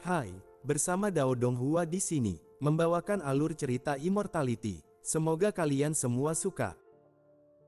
Hai, bersama Dao Donghua di sini, membawakan alur cerita Immortality. Semoga kalian semua suka.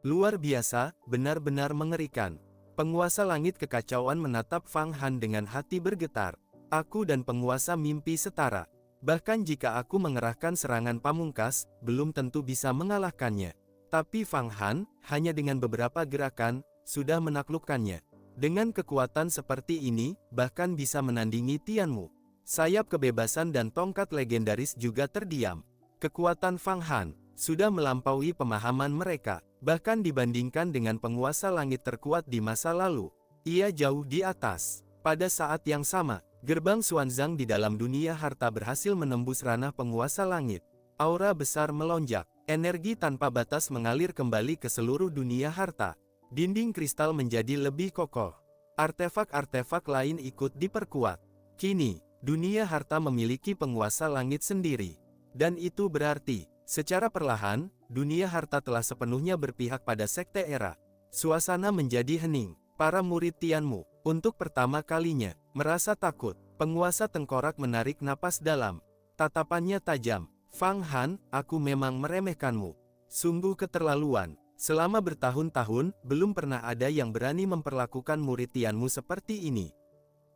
Luar biasa, benar-benar mengerikan. Penguasa langit kekacauan menatap Fang Han dengan hati bergetar. Aku dan penguasa mimpi setara. Bahkan jika aku mengerahkan serangan pamungkas, belum tentu bisa mengalahkannya. Tapi Fang Han, hanya dengan beberapa gerakan, sudah menaklukkannya. Dengan kekuatan seperti ini, bahkan bisa menandingi Tianmu. Sayap kebebasan dan tongkat legendaris juga terdiam. Kekuatan Fang Han sudah melampaui pemahaman mereka. Bahkan dibandingkan dengan penguasa langit terkuat di masa lalu, ia jauh di atas. Pada saat yang sama, gerbang Xuanzang di dalam dunia harta berhasil menembus ranah penguasa langit. Aura besar melonjak, energi tanpa batas mengalir kembali ke seluruh dunia harta. Dinding kristal menjadi lebih kokoh. Artefak-artefak lain ikut diperkuat. Kini, dunia harta memiliki penguasa langit sendiri. Dan itu berarti, secara perlahan, dunia harta telah sepenuhnya berpihak pada Sekte Era. Suasana menjadi hening. Para murid Tianmu, untuk pertama kalinya, merasa takut. Penguasa tengkorak menarik napas dalam. Tatapannya tajam. Fang Han, aku memang meremehkanmu. Sungguh keterlaluan. Selama bertahun-tahun, belum pernah ada yang berani memperlakukan murid Tianmu seperti ini.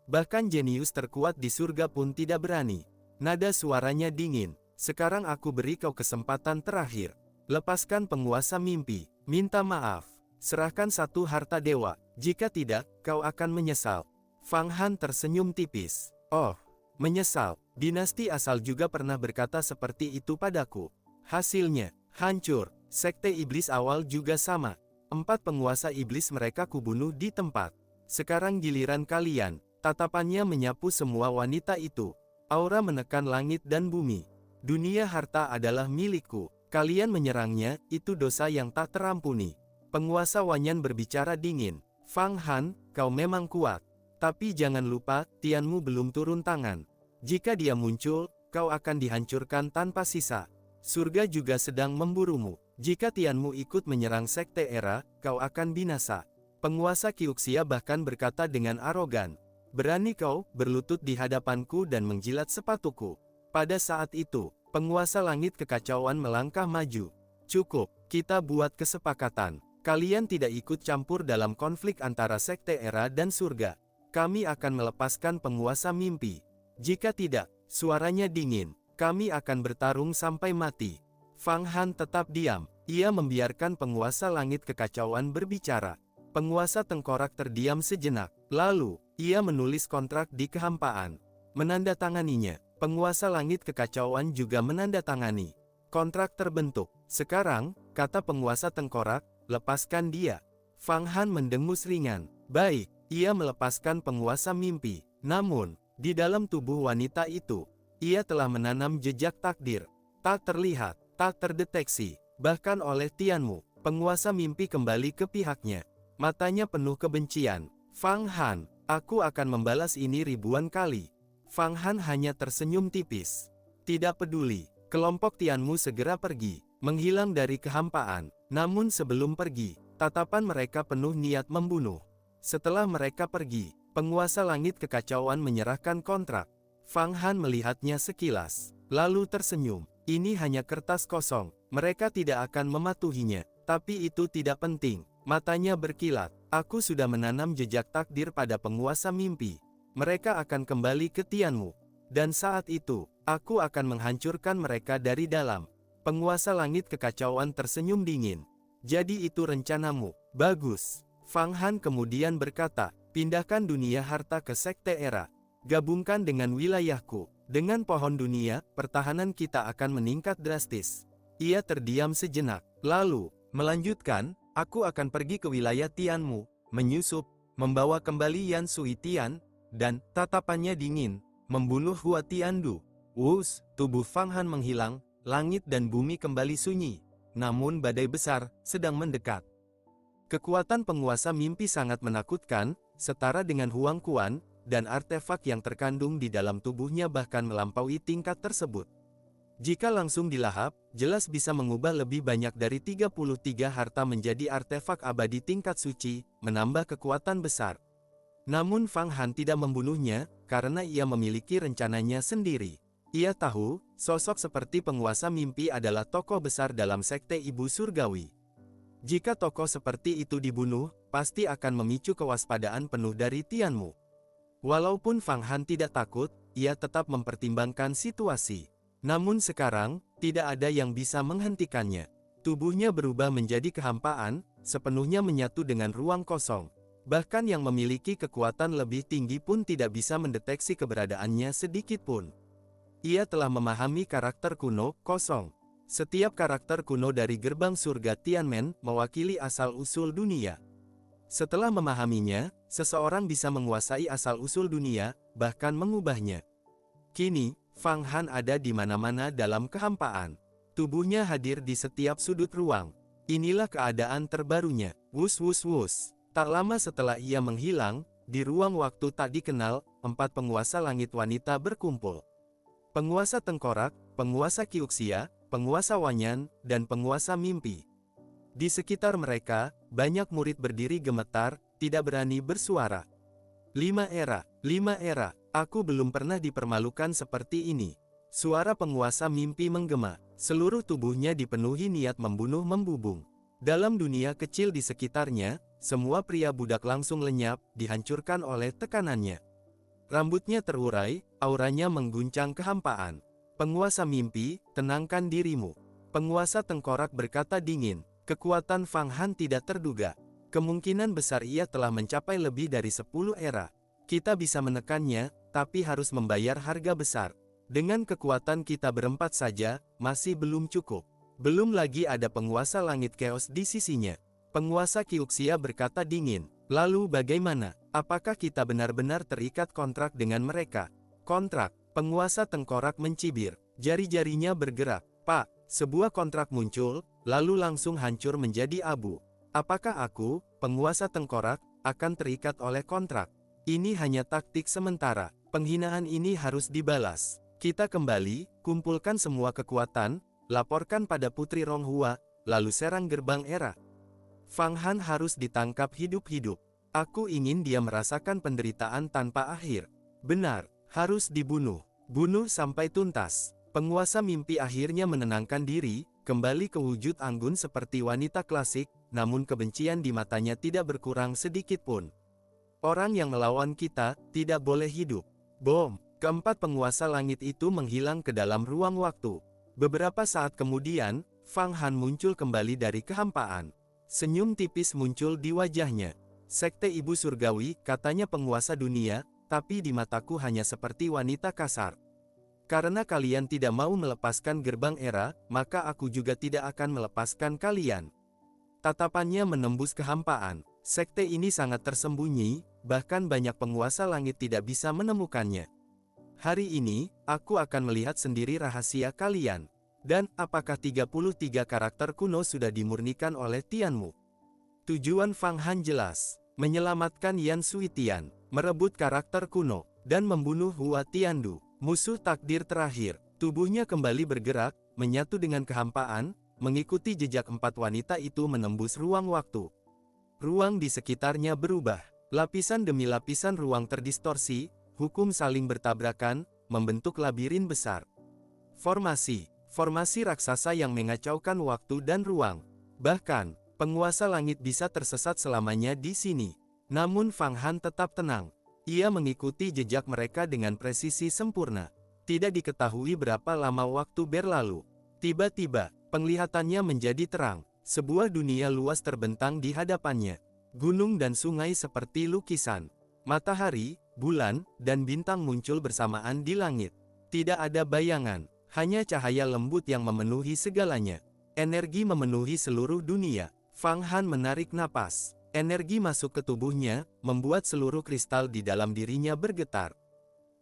Bahkan jenius terkuat di surga pun tidak berani. Nada suaranya dingin. Sekarang aku beri kau kesempatan terakhir. Lepaskan penguasa mimpi. Minta maaf. Serahkan satu harta dewa. Jika tidak, kau akan menyesal. Fang Han tersenyum tipis. Oh, menyesal. Dinasti asal juga pernah berkata seperti itu padaku. Hasilnya, hancur. Sekte iblis awal juga sama. 4 penguasa iblis mereka kubunuh di tempat. Sekarang giliran kalian. Tatapannya menyapu semua wanita itu. Aura menekan langit dan bumi. Dunia harta adalah milikku. Kalian menyerangnya, itu dosa yang tak terampuni. Penguasa Wanyan berbicara dingin. Fang Han, kau memang kuat. Tapi jangan lupa, Tianmu belum turun tangan. Jika dia muncul, kau akan dihancurkan tanpa sisa. Surga juga sedang memburumu. Jika Tianmu ikut menyerang Sekte Era, kau akan binasa. Penguasa Qiuxia bahkan berkata dengan arogan. Berani kau berlutut di hadapanku dan menjilat sepatuku. Pada saat itu, penguasa langit kekacauan melangkah maju. Cukup, kita buat kesepakatan. Kalian tidak ikut campur dalam konflik antara Sekte Era dan surga. Kami akan melepaskan penguasa mimpi. Jika tidak, suaranya dingin. Kami akan bertarung sampai mati. Fang Han tetap diam. Ia membiarkan penguasa langit kekacauan berbicara. Penguasa tengkorak terdiam sejenak. Lalu, ia menulis kontrak di kehampaan. Menandatanganinya. Penguasa langit kekacauan juga menandatangani. Kontrak terbentuk. Sekarang, kata penguasa tengkorak, lepaskan dia. Fang Han mendengus ringan. Baik, ia melepaskan penguasa mimpi. Namun, di dalam tubuh wanita itu, ia telah menanam jejak takdir. Tak terlihat, tak terdeteksi, bahkan oleh Tianmu. Penguasa mimpi kembali ke pihaknya. Matanya penuh kebencian. Fang Han, aku akan membalas ini ribuan kali. Fang Han hanya tersenyum tipis. Tidak peduli, kelompok Tianmu segera pergi, menghilang dari kehampaan. Namun sebelum pergi, tatapan mereka penuh niat membunuh. Setelah mereka pergi, penguasa langit kekacauan menyerahkan kontrak. Fang Han melihatnya sekilas, lalu tersenyum. Ini hanya kertas kosong, mereka tidak akan mematuhinya. Tapi itu tidak penting, matanya berkilat. Aku sudah menanam jejak takdir pada penguasa mimpi. Mereka akan kembali ke Tianmu. Dan saat itu, aku akan menghancurkan mereka dari dalam. Penguasa langit kekacauan tersenyum dingin. Jadi itu rencanamu. Bagus. Fang Han kemudian berkata, pindahkan dunia harta ke Sekte Era. Gabungkan dengan wilayahku. Dengan pohon dunia, pertahanan kita akan meningkat drastis. Ia terdiam sejenak. Lalu, melanjutkan, aku akan pergi ke wilayah Tianmu, menyusup, membawa kembali Yan Sui Tian, dan, tatapannya dingin, membunuh Hua Tiandu. Wus, tubuh Fang Han menghilang, langit dan bumi kembali sunyi. Namun badai besar, sedang mendekat. Kekuatan penguasa mimpi sangat menakutkan, setara dengan Huang Quan, dan artefak yang terkandung di dalam tubuhnya bahkan melampaui tingkat tersebut. Jika langsung dilahap, jelas bisa mengubah lebih banyak dari 33 harta menjadi artefak abadi tingkat suci, menambah kekuatan besar. Namun Fang Han tidak membunuhnya, karena ia memiliki rencananya sendiri. Ia tahu, sosok seperti penguasa mimpi adalah tokoh besar dalam sekte Ibu Surgawi. Jika tokoh seperti itu dibunuh, pasti akan memicu kewaspadaan penuh dari Tianmu. Walaupun Fang Han tidak takut, ia tetap mempertimbangkan situasi. Namun sekarang, tidak ada yang bisa menghentikannya. Tubuhnya berubah menjadi kehampaan, sepenuhnya menyatu dengan ruang kosong. Bahkan yang memiliki kekuatan lebih tinggi pun tidak bisa mendeteksi keberadaannya sedikit pun. Ia telah memahami karakter kuno, kosong. Setiap karakter kuno dari gerbang surga Tianmen mewakili asal-usul dunia. Setelah memahaminya, seseorang bisa menguasai asal-usul dunia, bahkan mengubahnya. Kini, Fang Han ada di mana-mana dalam kehampaan. Tubuhnya hadir di setiap sudut ruang. Inilah keadaan terbarunya. Wus wus wus. Tak lama setelah ia menghilang, di ruang waktu tak dikenal, 4 penguasa langit wanita berkumpul. Penguasa tengkorak, penguasa Qiuxia, penguasa Wanyan, dan penguasa mimpi. Di sekitar mereka, banyak murid berdiri gemetar, tidak berani bersuara. 5 era, aku belum pernah dipermalukan seperti ini. Suara penguasa mimpi menggema, seluruh tubuhnya dipenuhi niat membunuh membubung. Dalam dunia kecil di sekitarnya, semua pria budak langsung lenyap, dihancurkan oleh tekanannya. Rambutnya terurai, auranya mengguncang kehampaan. Penguasa mimpi, tenangkan dirimu. Penguasa tengkorak berkata dingin, kekuatan Fang Han tidak terduga. Kemungkinan besar ia telah mencapai lebih dari 10 era. Kita bisa menekannya, tapi harus membayar harga besar. Dengan kekuatan kita berempat saja, masih belum cukup. Belum lagi ada penguasa langit chaos di sisinya. Penguasa Qiuxia berkata dingin, lalu bagaimana? Apakah kita benar-benar terikat kontrak dengan mereka? Kontrak, penguasa tengkorak mencibir, jari-jarinya bergerak. Pak, sebuah kontrak muncul, lalu langsung hancur menjadi abu. Apakah aku, penguasa tengkorak, akan terikat oleh kontrak? Ini hanya taktik sementara, penghinaan ini harus dibalas. Kita kembali, kumpulkan semua kekuatan, laporkan pada Putri Ronghua, lalu serang gerbang era. Fang Han harus ditangkap hidup-hidup. Aku ingin dia merasakan penderitaan tanpa akhir. Benar, harus dibunuh. Bunuh sampai tuntas. Penguasa mimpi akhirnya menenangkan diri, kembali ke wujud anggun seperti wanita klasik, namun kebencian di matanya tidak berkurang sedikit pun. Orang yang melawan kita, tidak boleh hidup. Bom! Keempat penguasa langit itu menghilang ke dalam ruang waktu. Beberapa saat kemudian, Fang Han muncul kembali dari kehampaan. Senyum tipis muncul di wajahnya. Sekte Ibu Surgawi, katanya penguasa dunia, tapi di mataku hanya seperti wanita kasar. Karena kalian tidak mau melepaskan gerbang era, maka aku juga tidak akan melepaskan kalian. Tatapannya menembus kehampaan. Sekte ini sangat tersembunyi, bahkan banyak penguasa langit tidak bisa menemukannya. Hari ini, aku akan melihat sendiri rahasia kalian. Dan, apakah 33 karakter kuno sudah dimurnikan oleh Tianmu? Tujuan Fang Han jelas, menyelamatkan Yan Suitian, merebut karakter kuno, dan membunuh Hua Tiandu, musuh takdir terakhir. Tubuhnya kembali bergerak, menyatu dengan kehampaan, mengikuti jejak 4 wanita itu menembus ruang waktu. Ruang di sekitarnya berubah, lapisan demi lapisan ruang terdistorsi, hukum saling bertabrakan, membentuk labirin besar. Formasi raksasa yang mengacaukan waktu dan ruang. Bahkan, penguasa langit bisa tersesat selamanya di sini. Namun Fang Han tetap tenang. Ia mengikuti jejak mereka dengan presisi sempurna. Tidak diketahui berapa lama waktu berlalu. Tiba-tiba, penglihatannya menjadi terang. Sebuah dunia luas terbentang di hadapannya. Gunung dan sungai seperti lukisan. Matahari, bulan, dan bintang muncul bersamaan di langit. Tidak ada bayangan. Hanya cahaya lembut yang memenuhi segalanya. Energi memenuhi seluruh dunia. Fang Han menarik napas. Energi masuk ke tubuhnya, membuat seluruh kristal di dalam dirinya bergetar.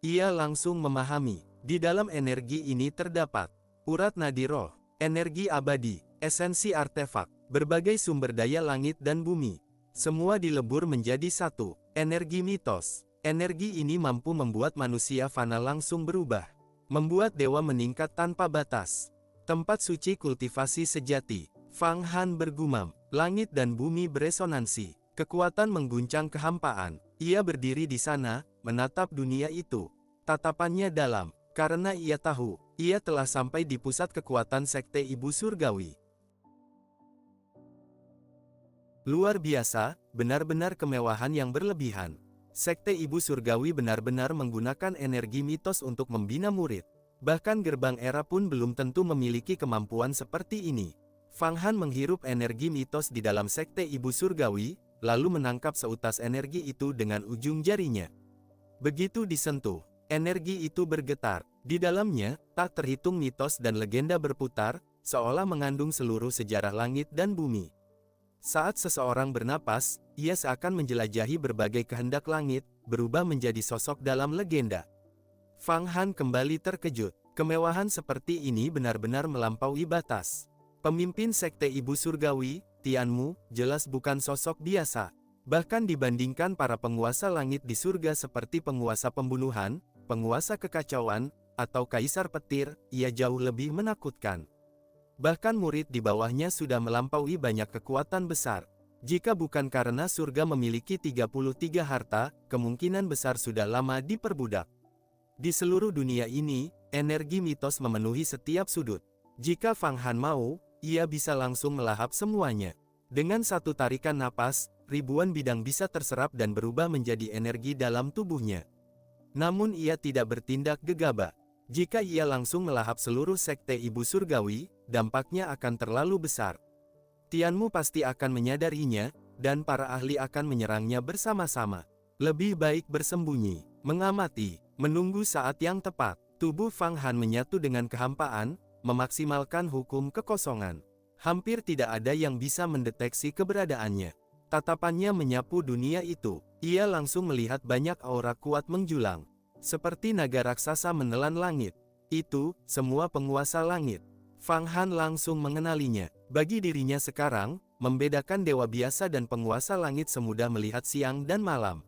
Ia langsung memahami, di dalam energi ini terdapat urat nadi roh, energi abadi, esensi artefak, berbagai sumber daya langit dan bumi. Semua dilebur menjadi satu, energi mitos. Energi ini mampu membuat manusia fana langsung berubah. Membuat dewa meningkat tanpa batas. Tempat suci kultivasi sejati. Fang Han bergumam. Langit dan bumi beresonansi. Kekuatan mengguncang kehampaan. Ia berdiri di sana, menatap dunia itu. Tatapannya dalam, karena ia tahu, ia telah sampai di pusat kekuatan Sekte Ibu Surgawi. Luar biasa, benar-benar kemewahan yang berlebihan. Sekte Ibu Surgawi benar-benar menggunakan energi mitos untuk membina murid. Bahkan gerbang era pun belum tentu memiliki kemampuan seperti ini. Fang Han menghirup energi mitos di dalam Sekte Ibu Surgawi, lalu menangkap seutas energi itu dengan ujung jarinya. Begitu disentuh, energi itu bergetar. Di dalamnya, tak terhitung mitos dan legenda berputar, seolah mengandung seluruh sejarah langit dan bumi. Saat seseorang bernapas, ia seakan menjelajahi berbagai kehendak langit, berubah menjadi sosok dalam legenda. Fang Han kembali terkejut. Kemewahan seperti ini benar-benar melampaui batas. Pemimpin Sekte Ibu Surgawi, Tianmu, jelas bukan sosok biasa. Bahkan dibandingkan para penguasa langit di surga seperti penguasa pembunuhan, penguasa kekacauan, atau kaisar petir, ia jauh lebih menakutkan. Bahkan murid di bawahnya sudah melampaui banyak kekuatan besar. Jika bukan karena surga memiliki 33 harta, kemungkinan besar sudah lama diperbudak. Di seluruh dunia ini, energi mitos memenuhi setiap sudut. Jika Fang Han mau, ia bisa langsung melahap semuanya. Dengan satu tarikan napas, ribuan bidang bisa terserap dan berubah menjadi energi dalam tubuhnya. Namun ia tidak bertindak gegabah. Jika ia langsung melahap seluruh Sekte Ibu Surgawi, dampaknya akan terlalu besar. Tianmu pasti akan menyadarinya, dan para ahli akan menyerangnya bersama-sama. Lebih baik bersembunyi, mengamati, menunggu saat yang tepat. Tubuh Fang Han menyatu dengan kehampaan, memaksimalkan hukum kekosongan. Hampir tidak ada yang bisa mendeteksi keberadaannya. Tatapannya menyapu dunia itu. Ia langsung melihat banyak aura kuat menjulang. Seperti naga raksasa menelan langit. Itu, semua penguasa langit. Fang Han langsung mengenalinya. Bagi dirinya sekarang, membedakan dewa biasa dan penguasa langit semudah melihat siang dan malam.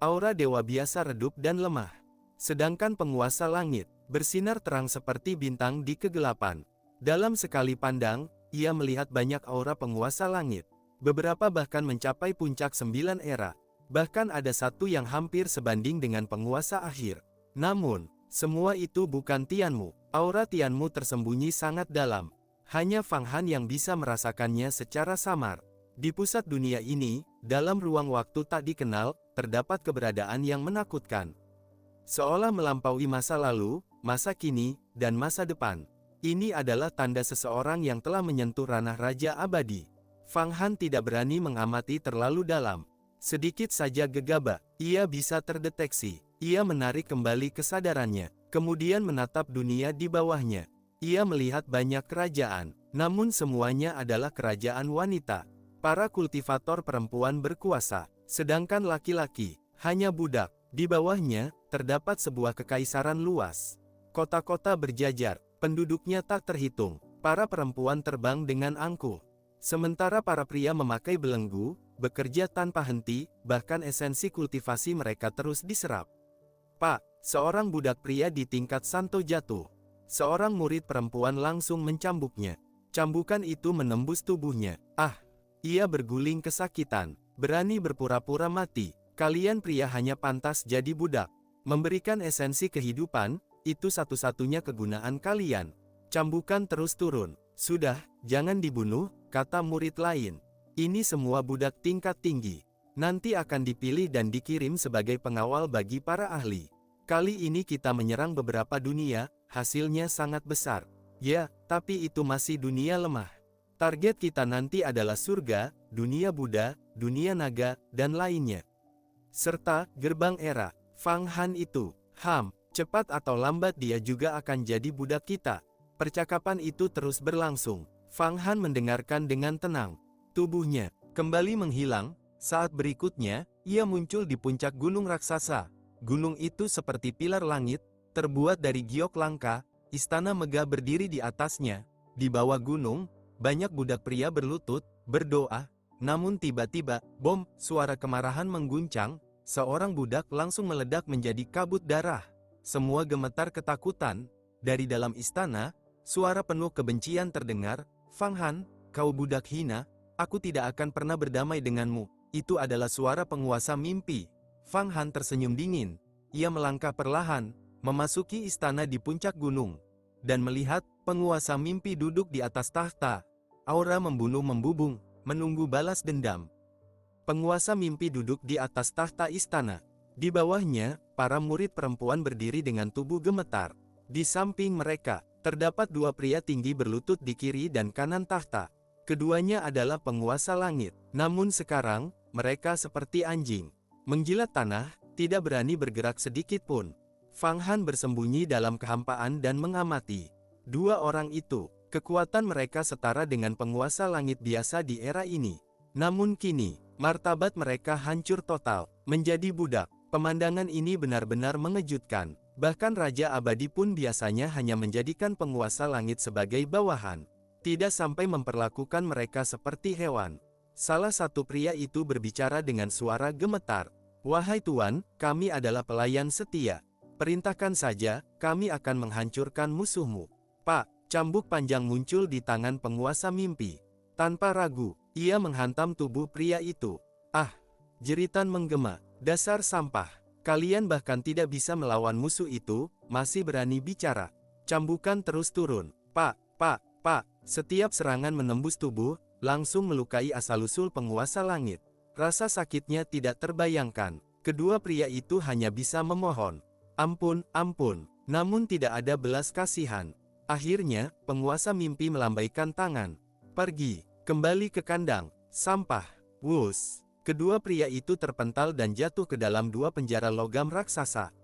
Aura dewa biasa redup dan lemah. Sedangkan penguasa langit, bersinar terang seperti bintang di kegelapan. Dalam sekali pandang, ia melihat banyak aura penguasa langit. Beberapa bahkan mencapai puncak 9 era. Bahkan ada satu yang hampir sebanding dengan penguasa akhir. Namun, semua itu bukan Tianmu. Aura Tianmu tersembunyi sangat dalam. Hanya Fang Han yang bisa merasakannya secara samar. Di pusat dunia ini, dalam ruang waktu tak dikenal, terdapat keberadaan yang menakutkan. Seolah melampaui masa lalu, masa kini, dan masa depan. Ini adalah tanda seseorang yang telah menyentuh ranah Raja Abadi. Fang Han tidak berani mengamati terlalu dalam. Sedikit saja gegabah, ia bisa terdeteksi. Ia menarik kembali kesadarannya, kemudian menatap dunia di bawahnya. Ia melihat banyak kerajaan, namun semuanya adalah kerajaan wanita. Para kultivator perempuan berkuasa, sedangkan laki-laki hanya budak. Di bawahnya, terdapat sebuah kekaisaran luas. Kota-kota berjajar, penduduknya tak terhitung. Para perempuan terbang dengan angkuh. Sementara para pria memakai belenggu, bekerja tanpa henti, bahkan esensi kultivasi mereka terus diserap. Pak, seorang budak pria di tingkat Santo jatuh. Seorang murid perempuan langsung mencambuknya. Cambukan itu menembus tubuhnya. Ah, ia berguling kesakitan. Berani berpura-pura mati. Kalian pria hanya pantas jadi budak. Memberikan esensi kehidupan, itu satu-satunya kegunaan kalian. Cambukan terus turun. Sudah, jangan dibunuh, kata murid lain. Ini semua budak tingkat tinggi. Nanti akan dipilih dan dikirim sebagai pengawal bagi para ahli. Kali ini kita menyerang beberapa dunia, hasilnya sangat besar. Ya, tapi itu masih dunia lemah. Target kita nanti adalah surga, dunia Buddha, dunia naga, dan lainnya. Serta, gerbang era, Fang Han itu, cepat atau lambat dia juga akan jadi budak kita. Percakapan itu terus berlangsung. Fang Han mendengarkan dengan tenang. Tubuhnya kembali menghilang. Saat berikutnya, ia muncul di puncak gunung raksasa. Gunung itu seperti pilar langit, terbuat dari giok langka. Istana megah berdiri di atasnya. Di bawah gunung, banyak budak pria berlutut, berdoa. Namun tiba-tiba, bom, suara kemarahan mengguncang. Seorang budak langsung meledak menjadi kabut darah. Semua gemetar ketakutan. Dari dalam istana, suara penuh kebencian terdengar. Fang Han, kau budak hina, aku tidak akan pernah berdamai denganmu. Itu adalah suara penguasa mimpi. Fang Han tersenyum dingin. Ia melangkah perlahan, memasuki istana di puncak gunung, dan melihat penguasa mimpi duduk di atas tahta. Aura membunuh membubung, menunggu balas dendam. Penguasa mimpi duduk di atas tahta istana. Di bawahnya, para murid perempuan berdiri dengan tubuh gemetar. Di samping mereka, terdapat dua pria tinggi berlutut di kiri dan kanan tahta. Keduanya adalah penguasa langit. Namun sekarang, mereka seperti anjing, menjilat tanah, tidak berani bergerak sedikit pun. Fang Han bersembunyi dalam kehampaan dan mengamati. Dua orang itu, kekuatan mereka setara dengan penguasa langit biasa di era ini. Namun kini, martabat mereka hancur total, menjadi budak. Pemandangan ini benar-benar mengejutkan. Bahkan Raja Abadi pun biasanya hanya menjadikan penguasa langit sebagai bawahan, tidak sampai memperlakukan mereka seperti hewan. Salah satu pria itu berbicara dengan suara gemetar. "Wahai Tuan, kami adalah pelayan setia. Perintahkan saja, kami akan menghancurkan musuhmu." "Pak!" Cambuk panjang muncul di tangan penguasa mimpi. Tanpa ragu, ia menghantam tubuh pria itu. "Ah!" Jeritan menggema. "Dasar sampah. Kalian bahkan tidak bisa melawan musuh itu, masih berani bicara." Cambukan terus turun. "Pak, Pak, Pak!" Setiap serangan menembus tubuh, langsung melukai asal-usul penguasa langit. Rasa sakitnya tidak terbayangkan. Kedua pria itu hanya bisa memohon, "Ampun, ampun." Namun tidak ada belas kasihan. Akhirnya, penguasa mimpi melambaikan tangan. "Pergi, kembali ke kandang, sampah." Wus! Kedua pria itu terpental dan jatuh ke dalam dua penjara logam raksasa.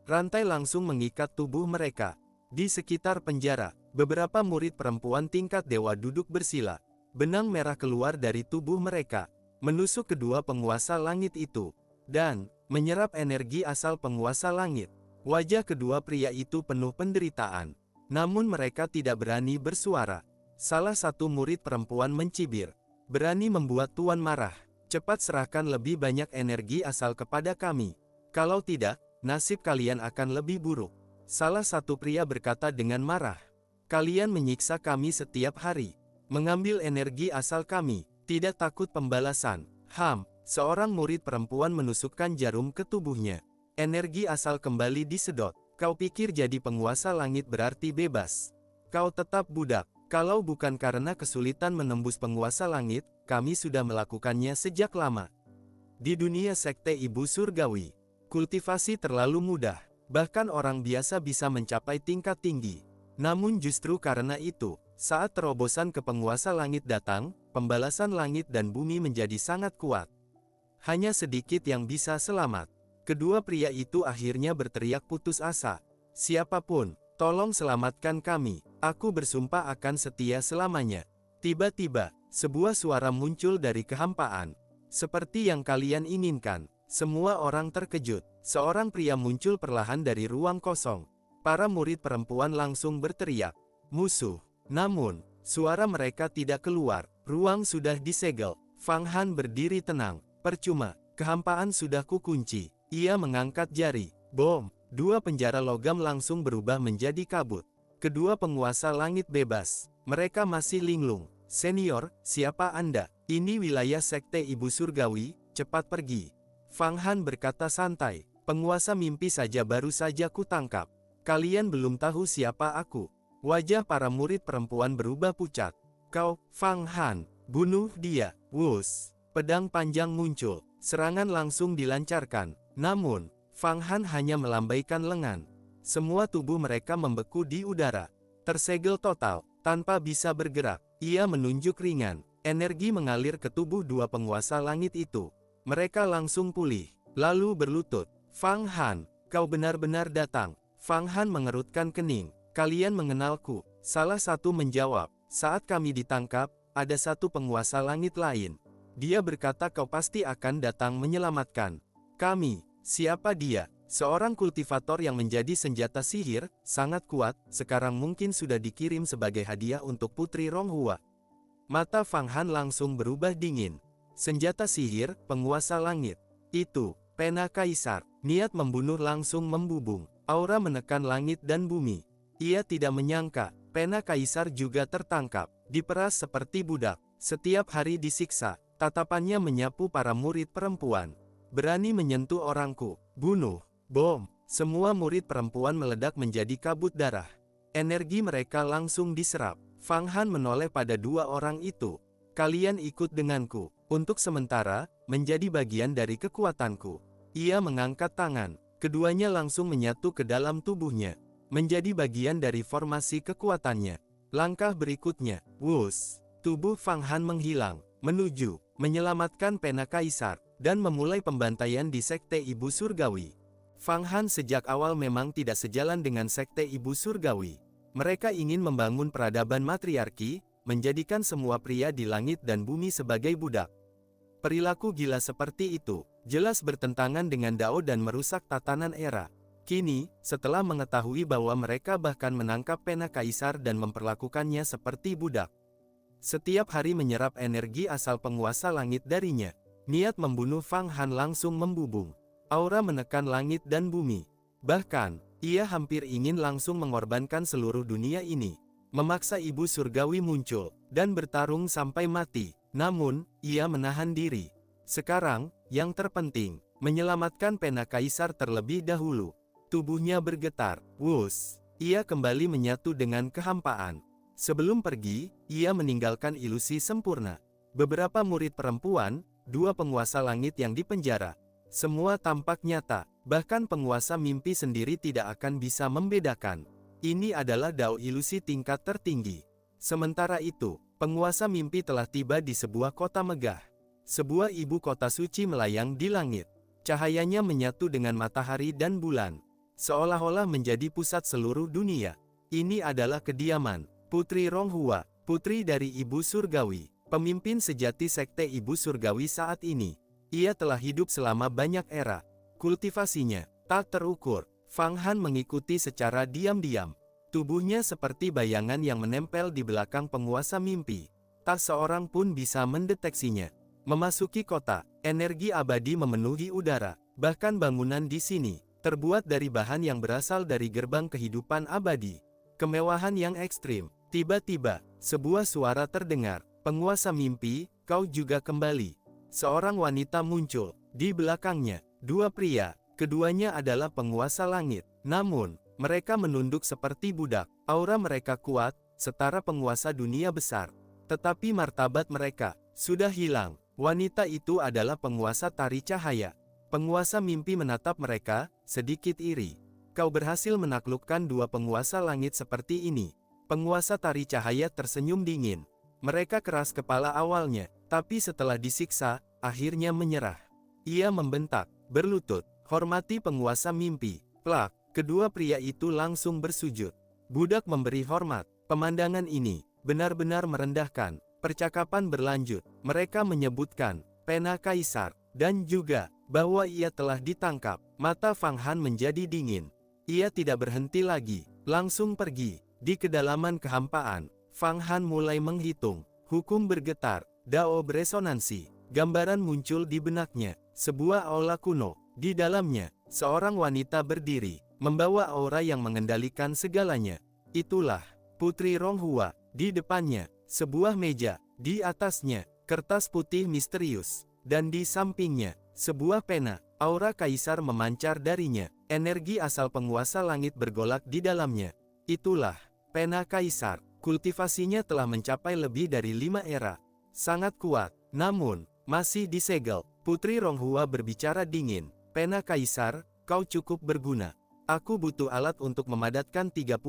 Rantai langsung mengikat tubuh mereka. Di sekitar penjara, beberapa murid perempuan tingkat dewa duduk bersila. Benang merah keluar dari tubuh mereka, menusuk kedua penguasa langit itu, dan menyerap energi asal penguasa langit. Wajah kedua pria itu penuh penderitaan. Namun mereka tidak berani bersuara. Salah satu murid perempuan mencibir, "Berani membuat Tuan marah. Cepat serahkan lebih banyak energi asal kepada kami. Kalau tidak, nasib kalian akan lebih buruk." Salah satu pria berkata dengan marah, "Kalian menyiksa kami setiap hari, mengambil energi asal kami, tidak takut pembalasan." Seorang murid perempuan menusukkan jarum ke tubuhnya. Energi asal kembali disedot. "Kau pikir jadi penguasa langit berarti bebas? Kau tetap budak. Kalau bukan karena kesulitan menembus penguasa langit, kami sudah melakukannya sejak lama." Di dunia sekte Ibu Surgawi, kultivasi terlalu mudah. Bahkan orang biasa bisa mencapai tingkat tinggi. Namun justru karena itu, saat terobosan ke penguasa langit datang, pembalasan langit dan bumi menjadi sangat kuat. Hanya sedikit yang bisa selamat. Kedua pria itu akhirnya berteriak putus asa, "Siapapun, tolong selamatkan kami. Aku bersumpah akan setia selamanya." Tiba-tiba, sebuah suara muncul dari kehampaan. "Seperti yang kalian inginkan." Semua orang terkejut. Seorang pria muncul perlahan dari ruang kosong. Para murid perempuan langsung berteriak, "Musuh!" Namun, suara mereka tidak keluar. Ruang sudah disegel. Fang Han berdiri tenang. "Percuma, kehampaan sudah kukunci." Ia mengangkat jari. Bom! Dua penjara logam langsung berubah menjadi kabut. Kedua penguasa langit bebas. Mereka masih linglung. "Senior, siapa Anda?" "Ini wilayah sekte Ibu Surgawi, cepat pergi." Fang Han berkata santai, "Penguasa mimpi saja baru saja kutangkap. Kalian belum tahu siapa aku." Wajah para murid perempuan berubah pucat. "Kau, Fang Han, bunuh dia." Wus! Pedang panjang muncul. Serangan langsung dilancarkan. Namun, Fang Han hanya melambaikan lengan. Semua tubuh mereka membeku di udara. Tersegel total, tanpa bisa bergerak. Ia menunjuk ringan. Energi mengalir ke tubuh dua penguasa langit itu. Mereka langsung pulih, lalu berlutut. "Fang Han, kau benar-benar datang." Fang Han mengerutkan kening. "Kalian mengenalku?" Salah satu menjawab, "Saat kami ditangkap, ada satu penguasa langit lain. Dia berkata kau pasti akan datang menyelamatkan kami." "Siapa dia?" "Seorang kultivator yang menjadi senjata sihir, sangat kuat, sekarang mungkin sudah dikirim sebagai hadiah untuk Putri Ronghua." Mata Fang Han langsung berubah dingin. Senjata sihir, penguasa langit. Itu, pena kaisar. Niat membunuh langsung membubung. Aura menekan langit dan bumi. Ia tidak menyangka, pena kaisar juga tertangkap. Diperas seperti budak. Setiap hari disiksa. Tatapannya menyapu para murid perempuan. Berani menyentuh orangku, bunuh, bom. Semua murid perempuan meledak menjadi kabut darah. Energi mereka langsung diserap. Fang Han menoleh pada dua orang itu. Kalian ikut denganku, untuk sementara, menjadi bagian dari kekuatanku. Ia mengangkat tangan, keduanya langsung menyatu ke dalam tubuhnya, menjadi bagian dari formasi kekuatannya. Langkah berikutnya, wush, tubuh Fang Han menghilang, menuju, menyelamatkan pena kaisar, dan memulai pembantaian di Sekte Ibu Surgawi. Fang Han sejak awal memang tidak sejalan dengan Sekte Ibu Surgawi. Mereka ingin membangun peradaban matriarki, menjadikan semua pria di langit dan bumi sebagai budak. Perilaku gila seperti itu, jelas bertentangan dengan Dao dan merusak tatanan era. Kini, setelah mengetahui bahwa mereka bahkan menangkap pena kaisar dan memperlakukannya seperti budak. Setiap hari menyerap energi asal penguasa langit darinya. Niat membunuh Fang Han langsung membubung. Aura menekan langit dan bumi. Bahkan, ia hampir ingin langsung mengorbankan seluruh dunia ini. Memaksa Ibu Surgawi muncul, dan bertarung sampai mati. Namun, ia menahan diri. Sekarang, yang terpenting, menyelamatkan pena kaisar terlebih dahulu. Tubuhnya bergetar, wush, ia kembali menyatu dengan kehampaan. Sebelum pergi, ia meninggalkan ilusi sempurna. Beberapa murid perempuan, dua penguasa langit yang dipenjara. Semua tampak nyata, bahkan penguasa mimpi sendiri tidak akan bisa membedakan. Ini adalah Dao ilusi tingkat tertinggi. Sementara itu, penguasa mimpi telah tiba di sebuah kota megah. Sebuah ibu kota suci melayang di langit. Cahayanya menyatu dengan matahari dan bulan, seolah-olah menjadi pusat seluruh dunia. Ini adalah kediaman Putri Ronghua, putri dari Ibu Surgawi, pemimpin sejati Sekte Ibu Surgawi saat ini. Ia telah hidup selama banyak era. Kultivasinya tak terukur. Fang Han mengikuti secara diam-diam. Tubuhnya seperti bayangan yang menempel di belakang penguasa mimpi. Tak seorang pun bisa mendeteksinya. Memasuki kota, energi abadi memenuhi udara. Bahkan bangunan di sini terbuat dari bahan yang berasal dari gerbang kehidupan abadi. Kemewahan yang ekstrim. Tiba-tiba, sebuah suara terdengar. Penguasa mimpi, kau juga kembali. Seorang wanita muncul. Di belakangnya, dua pria. Keduanya adalah penguasa langit. Namun, mereka menunduk seperti budak. Aura mereka kuat, setara penguasa dunia besar. Tetapi martabat mereka sudah hilang. Wanita itu adalah penguasa tari cahaya. Penguasa mimpi menatap mereka, sedikit iri. Kau berhasil menaklukkan dua penguasa langit seperti ini. Penguasa tari cahaya tersenyum dingin. Mereka keras kepala awalnya, tapi setelah disiksa, akhirnya menyerah. Ia membentak, berlutut, hormati penguasa mimpi. Plak, kedua pria itu langsung bersujud. Budak memberi hormat. Pemandangan ini benar-benar merendahkan. Percakapan berlanjut. Mereka menyebutkan pena kaisar, dan juga bahwa ia telah ditangkap. Mata Fang Han menjadi dingin. Ia tidak berhenti lagi, langsung pergi. Di kedalaman kehampaan, Fang Han mulai menghitung. Hukum bergetar, Dao beresonansi. Gambaran muncul di benaknya, sebuah aula kuno. Di dalamnya, seorang wanita berdiri, membawa aura yang mengendalikan segalanya. Itulah Putri Ronghua. Di depannya, sebuah meja. Di atasnya, kertas putih misterius. Dan di sampingnya, sebuah pena. Aura kaisar memancar darinya. Energi asal penguasa langit bergolak di dalamnya. Itulah pena kaisar. Kultivasinya telah mencapai lebih dari 5 era. Sangat kuat, namun masih disegel. Putri Ronghua berbicara dingin. Pena kaisar, kau cukup berguna. Aku butuh alat untuk memadatkan 33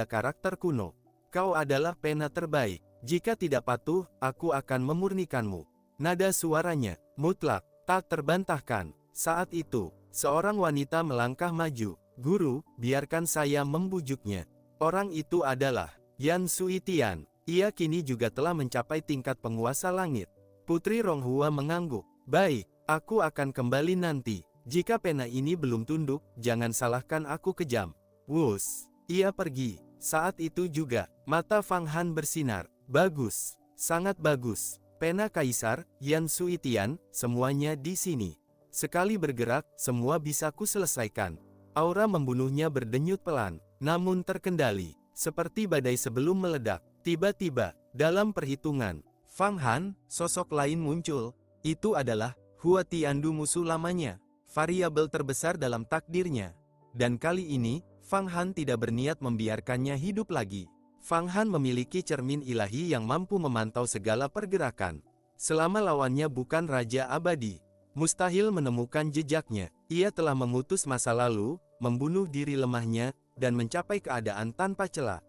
karakter kuno. Kau adalah pena terbaik. Jika tidak patuh, aku akan memurnikanmu. Nada suaranya mutlak, tak terbantahkan. Saat itu, seorang wanita melangkah maju. Guru, biarkan saya membujuknya. Orang itu adalah Yan Suitian. Ia kini juga telah mencapai tingkat penguasa langit. Putri Ronghua mengangguk. Baik, aku akan kembali nanti. Jika pena ini belum tunduk, jangan salahkan aku kejam. Wush, ia pergi. Saat itu juga, mata Fang Han bersinar. Bagus, sangat bagus. Pena kaisar, Yan Suitian, semuanya di sini. Sekali bergerak, semua bisa kuselesaikan. Aura membunuhnya berdenyut pelan, namun terkendali. Seperti badai sebelum meledak. Tiba-tiba, dalam perhitungan, Fang Han, sosok lain muncul. Itu adalah Hua Tiandu musuh lamanya, variabel terbesar dalam takdirnya. Dan kali ini, Fang Han tidak berniat membiarkannya hidup lagi. Fang Han memiliki cermin ilahi yang mampu memantau segala pergerakan. Selama lawannya bukan Raja Abadi, mustahil menemukan jejaknya. Ia telah mengutus masa lalu, membunuh diri lemahnya, dan mencapai keadaan tanpa celah.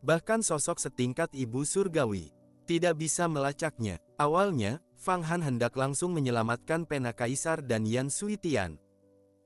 Bahkan sosok setingkat Ibu Surgawi tidak bisa melacaknya. Awalnya, Fang Han hendak langsung menyelamatkan pena kaisar dan Yan Suitian.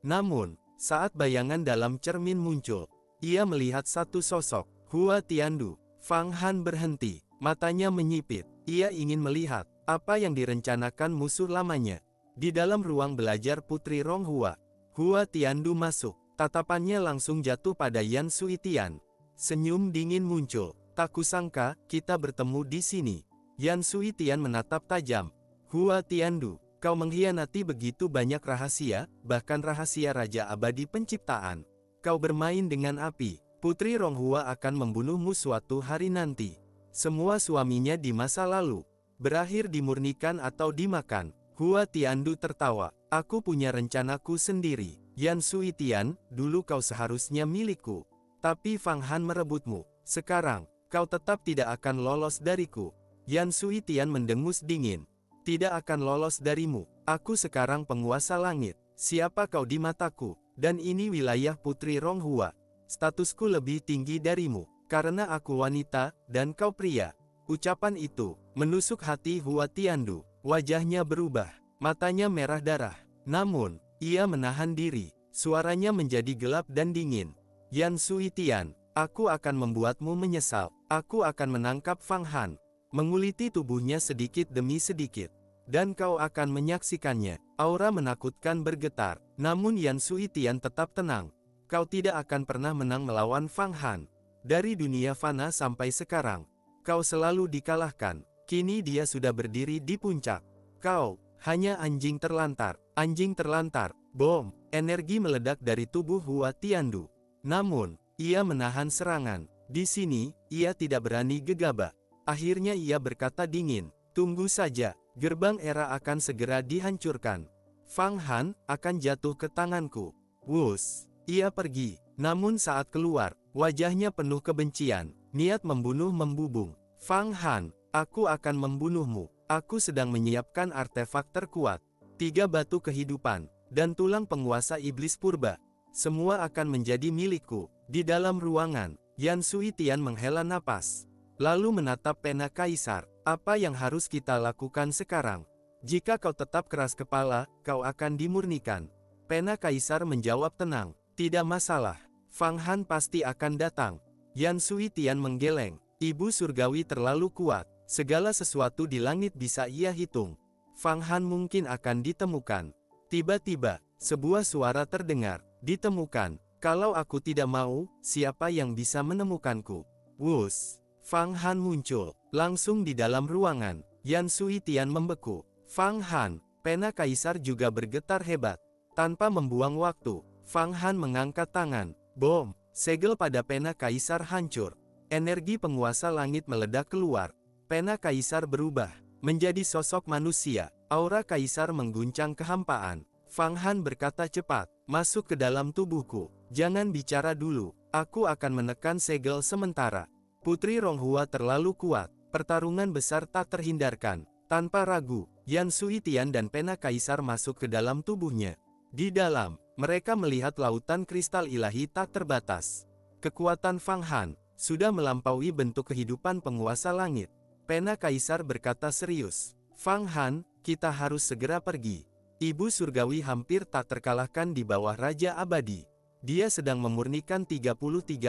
Namun, saat bayangan dalam cermin muncul, ia melihat satu sosok, Hua Tiandu. Fang Han berhenti, matanya menyipit. Ia ingin melihat apa yang direncanakan musuh lamanya. Di dalam ruang belajar Putri Ronghua, Hua Tiandu masuk. Tatapannya langsung jatuh pada Yan Suitian. Senyum dingin muncul. Tak kusangka, kita bertemu di sini. Yan Suitian menatap tajam. Hua Tiandu, kau mengkhianati begitu banyak rahasia, bahkan rahasia Raja Abadi Penciptaan. Kau bermain dengan api. Putri Ronghua akan membunuhmu suatu hari nanti. Semua suaminya di masa lalu berakhir dimurnikan atau dimakan. Hua Tiandu tertawa. Aku punya rencanaku sendiri. Yan Suitian, dulu kau seharusnya milikku. Tapi Fang Han merebutmu. Sekarang, kau tetap tidak akan lolos dariku. Yan Suitian mendengus dingin. Tidak akan lolos darimu. Aku sekarang penguasa langit. Siapa kau di mataku? Dan ini wilayah Putri Ronghua. Statusku lebih tinggi darimu, karena aku wanita, dan kau pria. Ucapan itu menusuk hati Hua Tiandu. Wajahnya berubah, matanya merah darah. Namun, ia menahan diri. Suaranya menjadi gelap dan dingin. Yan Suitian, aku akan membuatmu menyesal. Aku akan menangkap Fang Han, menguliti tubuhnya sedikit demi sedikit. Dan kau akan menyaksikannya. Aura menakutkan bergetar. Namun Yan Suitian tetap tenang. Kau tidak akan pernah menang melawan Fang Han. Dari dunia fana sampai sekarang, kau selalu dikalahkan. Kini dia sudah berdiri di puncak. Kau hanya anjing terlantar. Anjing terlantar. Bom! Energi meledak dari tubuh Hua Tiandu. Namun, ia menahan serangan. Di sini, ia tidak berani gegabah. Akhirnya ia berkata dingin, tunggu saja, gerbang era akan segera dihancurkan. Fang Han akan jatuh ke tanganku. Wus! Ia pergi. Namun saat keluar, wajahnya penuh kebencian. Niat membunuh membubung. Fang Han, aku akan membunuhmu. Aku sedang menyiapkan artefak terkuat. 3 batu kehidupan, dan tulang penguasa iblis purba. Semua akan menjadi milikku. Di dalam ruangan, Yan Suitian menghela napas. Lalu menatap pena kaisar. Apa yang harus kita lakukan sekarang? Jika kau tetap keras kepala, kau akan dimurnikan. Pena kaisar menjawab tenang. Tidak masalah. Fang Han pasti akan datang. Yan Suitian menggeleng. Ibu surgawi terlalu kuat. Segala sesuatu di langit bisa ia hitung. Fang Han mungkin akan ditemukan. Tiba-tiba, sebuah suara terdengar. Ditemukan. Kalau aku tidak mau, siapa yang bisa menemukanku? Wus! Fang Han muncul. Langsung di dalam ruangan. Yan Suitian membeku. Fang Han, pena kaisar juga bergetar hebat. Tanpa membuang waktu, Fang Han mengangkat tangan. Bom! Segel pada pena kaisar hancur. Energi penguasa langit meledak keluar. Pena kaisar berubah menjadi sosok manusia. Aura kaisar mengguncang kehampaan. Fang Han berkata cepat, masuk ke dalam tubuhku. Jangan bicara dulu. Aku akan menekan segel sementara. Putri Ronghua terlalu kuat. Pertarungan besar tak terhindarkan. Tanpa ragu, Yan Suitian dan pena kaisar masuk ke dalam tubuhnya. Di dalam, mereka melihat lautan kristal ilahi tak terbatas. Kekuatan Fang Han sudah melampaui bentuk kehidupan penguasa langit. Pena kaisar berkata serius, Fang Han, kita harus segera pergi. Ibu surgawi hampir tak terkalahkan di bawah Raja Abadi. Dia sedang memurnikan 33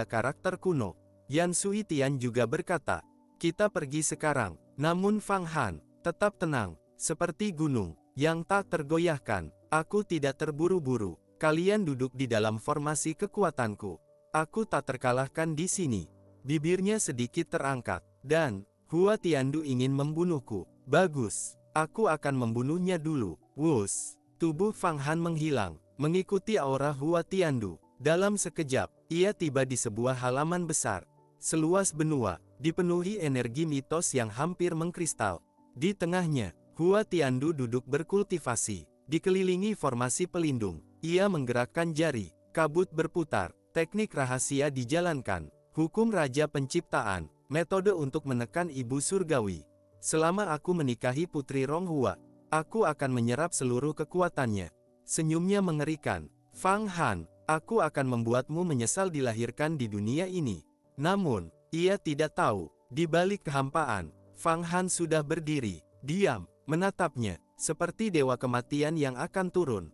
karakter kuno. Yan Suitian juga berkata, kita pergi sekarang. Namun Fang Han, tetap tenang, seperti gunung yang tak tergoyahkan. Aku tidak terburu-buru. Kalian duduk di dalam formasi kekuatanku. Aku tak terkalahkan di sini. Bibirnya sedikit terangkat. Dan, Hua Tiandu ingin membunuhku. Bagus. Aku akan membunuhnya dulu. Wus. Tubuh Fang Han menghilang, mengikuti aura Hua Tiandu. Dalam sekejap, ia tiba di sebuah halaman besar. Seluas benua, dipenuhi energi mitos yang hampir mengkristal. Di tengahnya, Hua Tiandu duduk berkultivasi, dikelilingi formasi pelindung. Ia menggerakkan jari, kabut berputar, teknik rahasia dijalankan, hukum raja penciptaan, metode untuk menekan ibu surgawi. Selama aku menikahi Putri Ronghua, aku akan menyerap seluruh kekuatannya. Senyumnya mengerikan. Fang Han, aku akan membuatmu menyesal dilahirkan di dunia ini. Namun, ia tidak tahu, di balik kehampaan, Fang Han sudah berdiri, diam, menatapnya, seperti dewa kematian yang akan turun.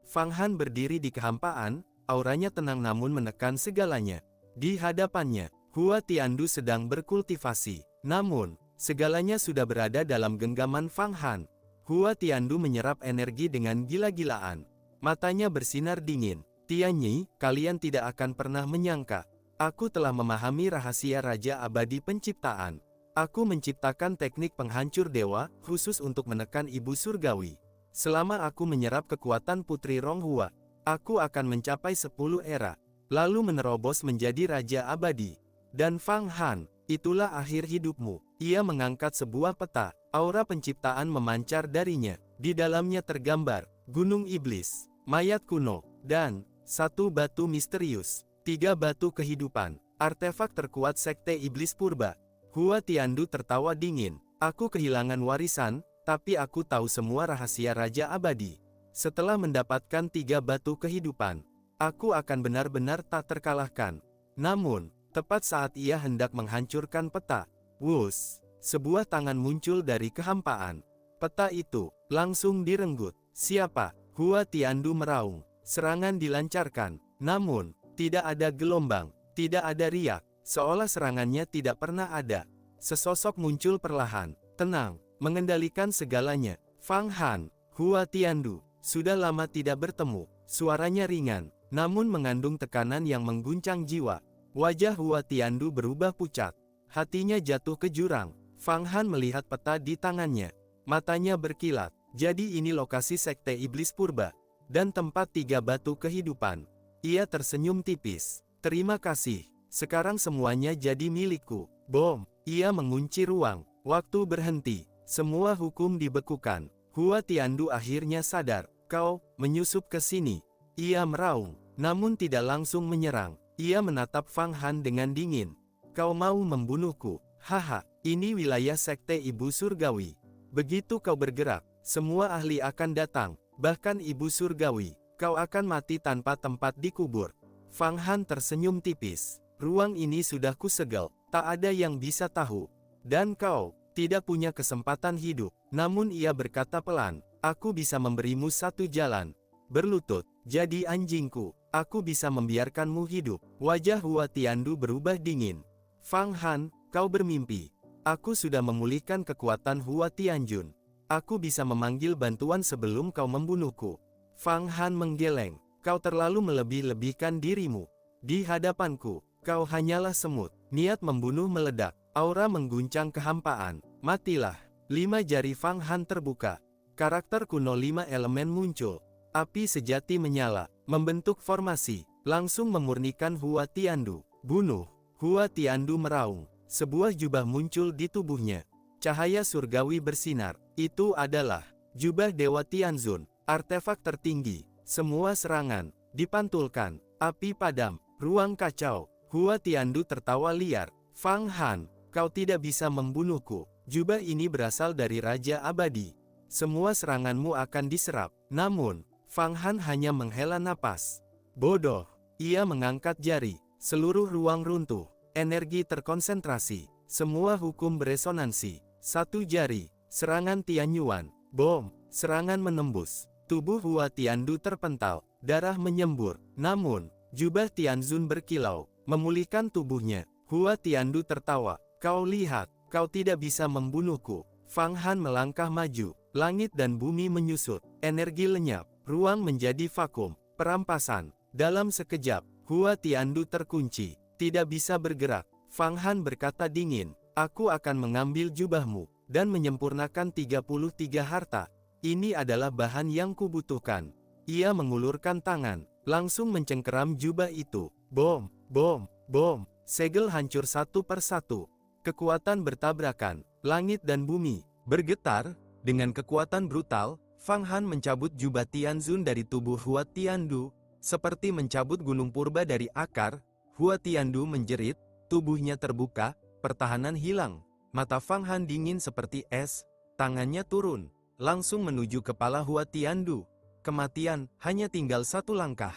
Fang Han berdiri di kehampaan, auranya tenang namun menekan segalanya. Di hadapannya, Hua Tiandu sedang berkultivasi. Namun, segalanya sudah berada dalam genggaman Fang Han. Hua Tiandu menyerap energi dengan gila-gilaan. Matanya bersinar dingin. Tianyi, kalian tidak akan pernah menyangka. Aku telah memahami rahasia Raja Abadi Penciptaan. Aku menciptakan teknik penghancur dewa, khusus untuk menekan ibu surgawi. Selama aku menyerap kekuatan Putri Ronghua, aku akan mencapai 10 era, lalu menerobos menjadi Raja Abadi. Dan Fang Han, itulah akhir hidupmu. Ia mengangkat sebuah peta, aura penciptaan memancar darinya. Di dalamnya tergambar Gunung Iblis, mayat kuno, dan satu batu misterius. 3 batu kehidupan, artefak terkuat Sekte Iblis Purba. Hua Tiandu tertawa dingin. Aku kehilangan warisan, tapi aku tahu semua rahasia Raja Abadi. Setelah mendapatkan 3 batu kehidupan, aku akan benar-benar tak terkalahkan. Namun, tepat saat ia hendak menghancurkan peta, wush, sebuah tangan muncul dari kehampaan. Peta itu langsung direnggut. Siapa? Hua Tiandu meraung. Serangan dilancarkan. Namun, tidak ada gelombang, tidak ada riak, seolah serangannya tidak pernah ada. Sesosok muncul perlahan, tenang, mengendalikan segalanya. Fang Han, Hua Tiandu, sudah lama tidak bertemu. Suaranya ringan, namun mengandung tekanan yang mengguncang jiwa. Wajah Hua Tiandu berubah pucat. Hatinya jatuh ke jurang. Fang Han melihat peta di tangannya. Matanya berkilat. Jadi ini lokasi Sekte Iblis Purba. Dan tempat 3 batu kehidupan. Ia tersenyum tipis. Terima kasih. Sekarang semuanya jadi milikku. Bom. Ia mengunci ruang. Waktu berhenti. Semua hukum dibekukan. Hua Tiandu akhirnya sadar. Kau menyusup ke sini. Ia meraung. Namun tidak langsung menyerang. Ia menatap Fang Han dengan dingin. Kau mau membunuhku? Haha, ini wilayah Sekte Ibu Surgawi. Begitu kau bergerak, semua ahli akan datang. Bahkan Ibu Surgawi, kau akan mati tanpa tempat dikubur. Fang Han tersenyum tipis. Ruang ini sudah kusegel, tak ada yang bisa tahu. Dan kau, tidak punya kesempatan hidup. Namun ia berkata pelan, aku bisa memberimu satu jalan. Berlutut, jadi anjingku, aku bisa membiarkanmu hidup. Wajah Hua Tiandu berubah dingin. Fang Han, kau bermimpi. Aku sudah memulihkan kekuatan Hua Tianjun. Aku bisa memanggil bantuan sebelum kau membunuhku. Fang Han menggeleng. Kau terlalu melebih-lebihkan dirimu. Di hadapanku, kau hanyalah semut. Niat membunuh meledak. Aura mengguncang kehampaan. Matilah. 5 jari Fang Han terbuka. Karakter kuno 5 elemen muncul. Api sejati menyala, membentuk formasi, langsung memurnikan Hua Tiandu. Bunuh. Hua Tiandu meraung. Sebuah jubah muncul di tubuhnya. Cahaya surgawi bersinar. Itu adalah jubah Dewa Tianzun, artefak tertinggi. Semua serangan dipantulkan. Api padam, ruang kacau. Hua Tiandu tertawa liar. Fang Han, kau tidak bisa membunuhku. Jubah ini berasal dari Raja Abadi. Semua seranganmu akan diserap. Namun, Fang Han hanya menghela napas. Bodoh. Ia mengangkat jari. Seluruh ruang runtuh. Energi terkonsentrasi. Semua hukum beresonansi. 1 jari. Serangan Tianyuan. Bom. Serangan menembus. Tubuh Hua Tiandu terpental. Darah menyembur. Namun, jubah Tianzun berkilau, memulihkan tubuhnya. Hua Tiandu tertawa. Kau lihat, kau tidak bisa membunuhku. Fang Han melangkah maju. Langit dan bumi menyusut. Energi lenyap. Ruang menjadi vakum. Perampasan. Dalam sekejap, Hua Tiandu terkunci. Tidak bisa bergerak. Fang Han berkata dingin. Aku akan mengambil jubahmu. Dan menyempurnakan 33 harta. Ini adalah bahan yang kubutuhkan. Ia mengulurkan tangan. Langsung mencengkeram jubah itu. Bom, bom, bom. Segel hancur satu persatu. Kekuatan bertabrakan. Langit dan bumi bergetar. Dengan kekuatan brutal, Fang Han mencabut jubah Tianzun dari tubuh Hua Tiandu, seperti mencabut gunung purba dari akar. Hua Tiandu menjerit, tubuhnya terbuka, pertahanan hilang. Mata Fang Han dingin seperti es, tangannya turun, langsung menuju kepala Hua Tiandu. Kematian, hanya tinggal satu langkah.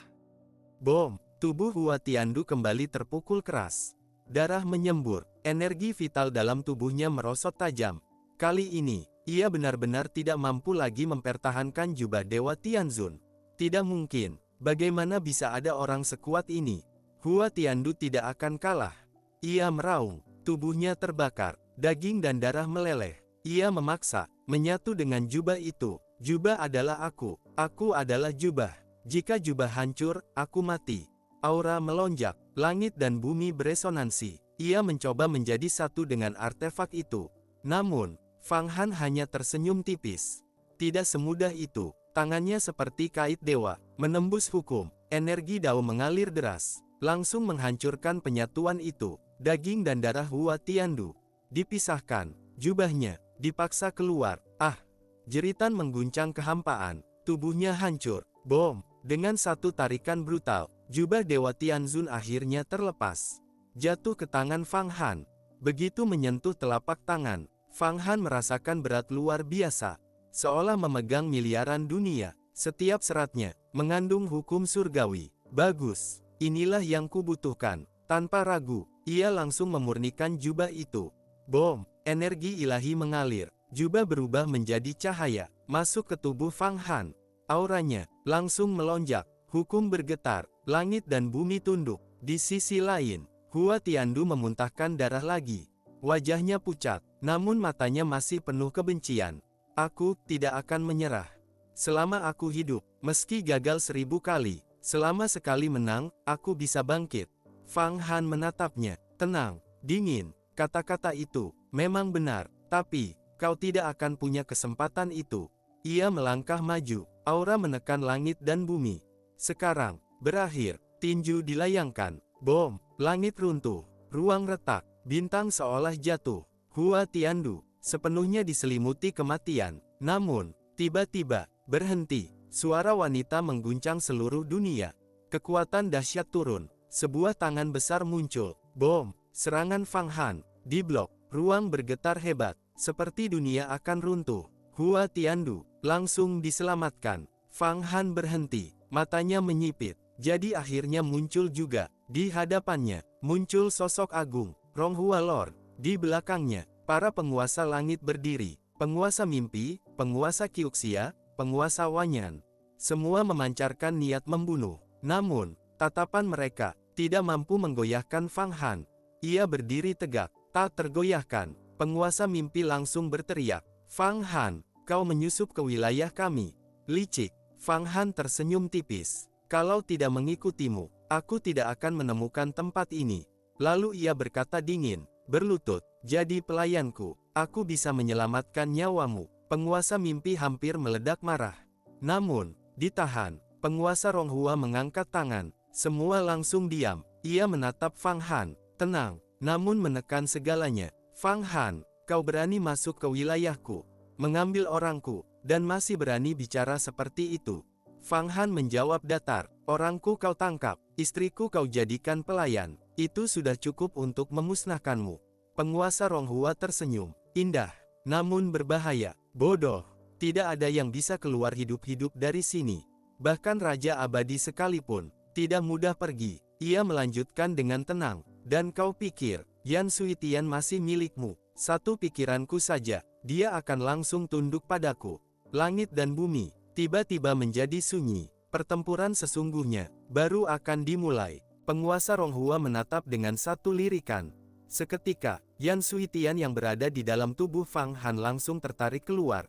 Bom! Tubuh Hua Tiandu kembali terpukul keras. Darah menyembur, energi vital dalam tubuhnya merosot tajam. Kali ini, ia benar-benar tidak mampu lagi mempertahankan jubah Dewa Tianzun. Tidak mungkin, bagaimana bisa ada orang sekuat ini? Hua Tiandu tidak akan kalah. Ia meraung, tubuhnya terbakar, daging dan darah meleleh. Ia memaksa, menyatu dengan jubah itu. Jubah adalah aku adalah jubah. Jika jubah hancur, aku mati. Aura melonjak, langit dan bumi beresonansi. Ia mencoba menjadi satu dengan artefak itu. Namun, Fang Han hanya tersenyum tipis. Tidak semudah itu. Tangannya seperti kait dewa, menembus hukum. Energi Dao mengalir deras, langsung menghancurkan penyatuan itu. Daging dan darah Hua Tiandu dipisahkan. Jubahnya dipaksa keluar. Ah! Jeritan mengguncang kehampaan. Tubuhnya hancur. Bom! Dengan satu tarikan brutal, jubah Dewa Tianzun akhirnya terlepas. Jatuh ke tangan Fang Han. Begitu menyentuh telapak tangan, Fang Han merasakan berat luar biasa. Seolah memegang miliaran dunia. Setiap seratnya mengandung hukum surgawi. Bagus, inilah yang kubutuhkan. Tanpa ragu, ia langsung memurnikan jubah itu. Bom! Energi ilahi mengalir. Jubah berubah menjadi cahaya, masuk ke tubuh Fang Han. Auranya langsung melonjak, hukum bergetar, langit dan bumi tunduk. Di sisi lain, Hua Tiandu memuntahkan darah lagi. Wajahnya pucat, namun matanya masih penuh kebencian. Aku tidak akan menyerah. Selama aku hidup, meski gagal 1000 kali, selama sekali menang, aku bisa bangkit. Fang Han menatapnya, tenang, dingin. Kata-kata itu memang benar, tapi kau tidak akan punya kesempatan itu. Ia melangkah maju, aura menekan langit dan bumi. Sekarang, berakhir, tinju dilayangkan. Bom! Langit runtuh, ruang retak, bintang seolah jatuh. Hua Tiandu sepenuhnya diselimuti kematian. Namun, tiba-tiba, berhenti. Suara wanita mengguncang seluruh dunia. Kekuatan dahsyat turun. Sebuah tangan besar muncul. Bom! Serangan Fang Han diblok. Ruang bergetar hebat, seperti dunia akan runtuh. Hua Tiandu langsung diselamatkan. Fang Han berhenti, matanya menyipit. Jadi akhirnya muncul juga. Di hadapannya, muncul sosok agung, Ronghua Lord. Di belakangnya, para penguasa langit berdiri. Penguasa mimpi, penguasa Qiuxia, penguasa Wanyan. Semua memancarkan niat membunuh. Namun, tatapan mereka tidak mampu menggoyahkan Fang Han. Ia berdiri tegak, tak tergoyahkan. Penguasa mimpi langsung berteriak, Fang Han, kau menyusup ke wilayah kami. Licik. Fang Han tersenyum tipis. Kalau tidak mengikutimu, aku tidak akan menemukan tempat ini. Lalu ia berkata dingin, berlutut, jadi pelayanku, aku bisa menyelamatkan nyawamu. Penguasa mimpi hampir meledak marah. Namun, ditahan. Penguasa Ronghua mengangkat tangan. Semua langsung diam. Ia menatap Fang Han, tenang, namun menekan segalanya. Fang Han, kau berani masuk ke wilayahku, mengambil orangku, dan masih berani bicara seperti itu. Fang Han menjawab datar, orangku kau tangkap, istriku kau jadikan pelayan, itu sudah cukup untuk memusnahkanmu. Penguasa Ronghua tersenyum, indah, namun berbahaya, bodoh, tidak ada yang bisa keluar hidup-hidup dari sini. Bahkan Raja Abadi sekalipun, tidak mudah pergi. Ia melanjutkan dengan tenang, dan kau pikir, Yan Suitian masih milikmu. Satu pikiranku saja, dia akan langsung tunduk padaku. Langit dan bumi tiba-tiba menjadi sunyi. Pertempuran sesungguhnya baru akan dimulai. Penguasa Ronghua menatap dengan satu lirikan. Seketika, Yan Suitian yang berada di dalam tubuh Fang Han langsung tertarik keluar.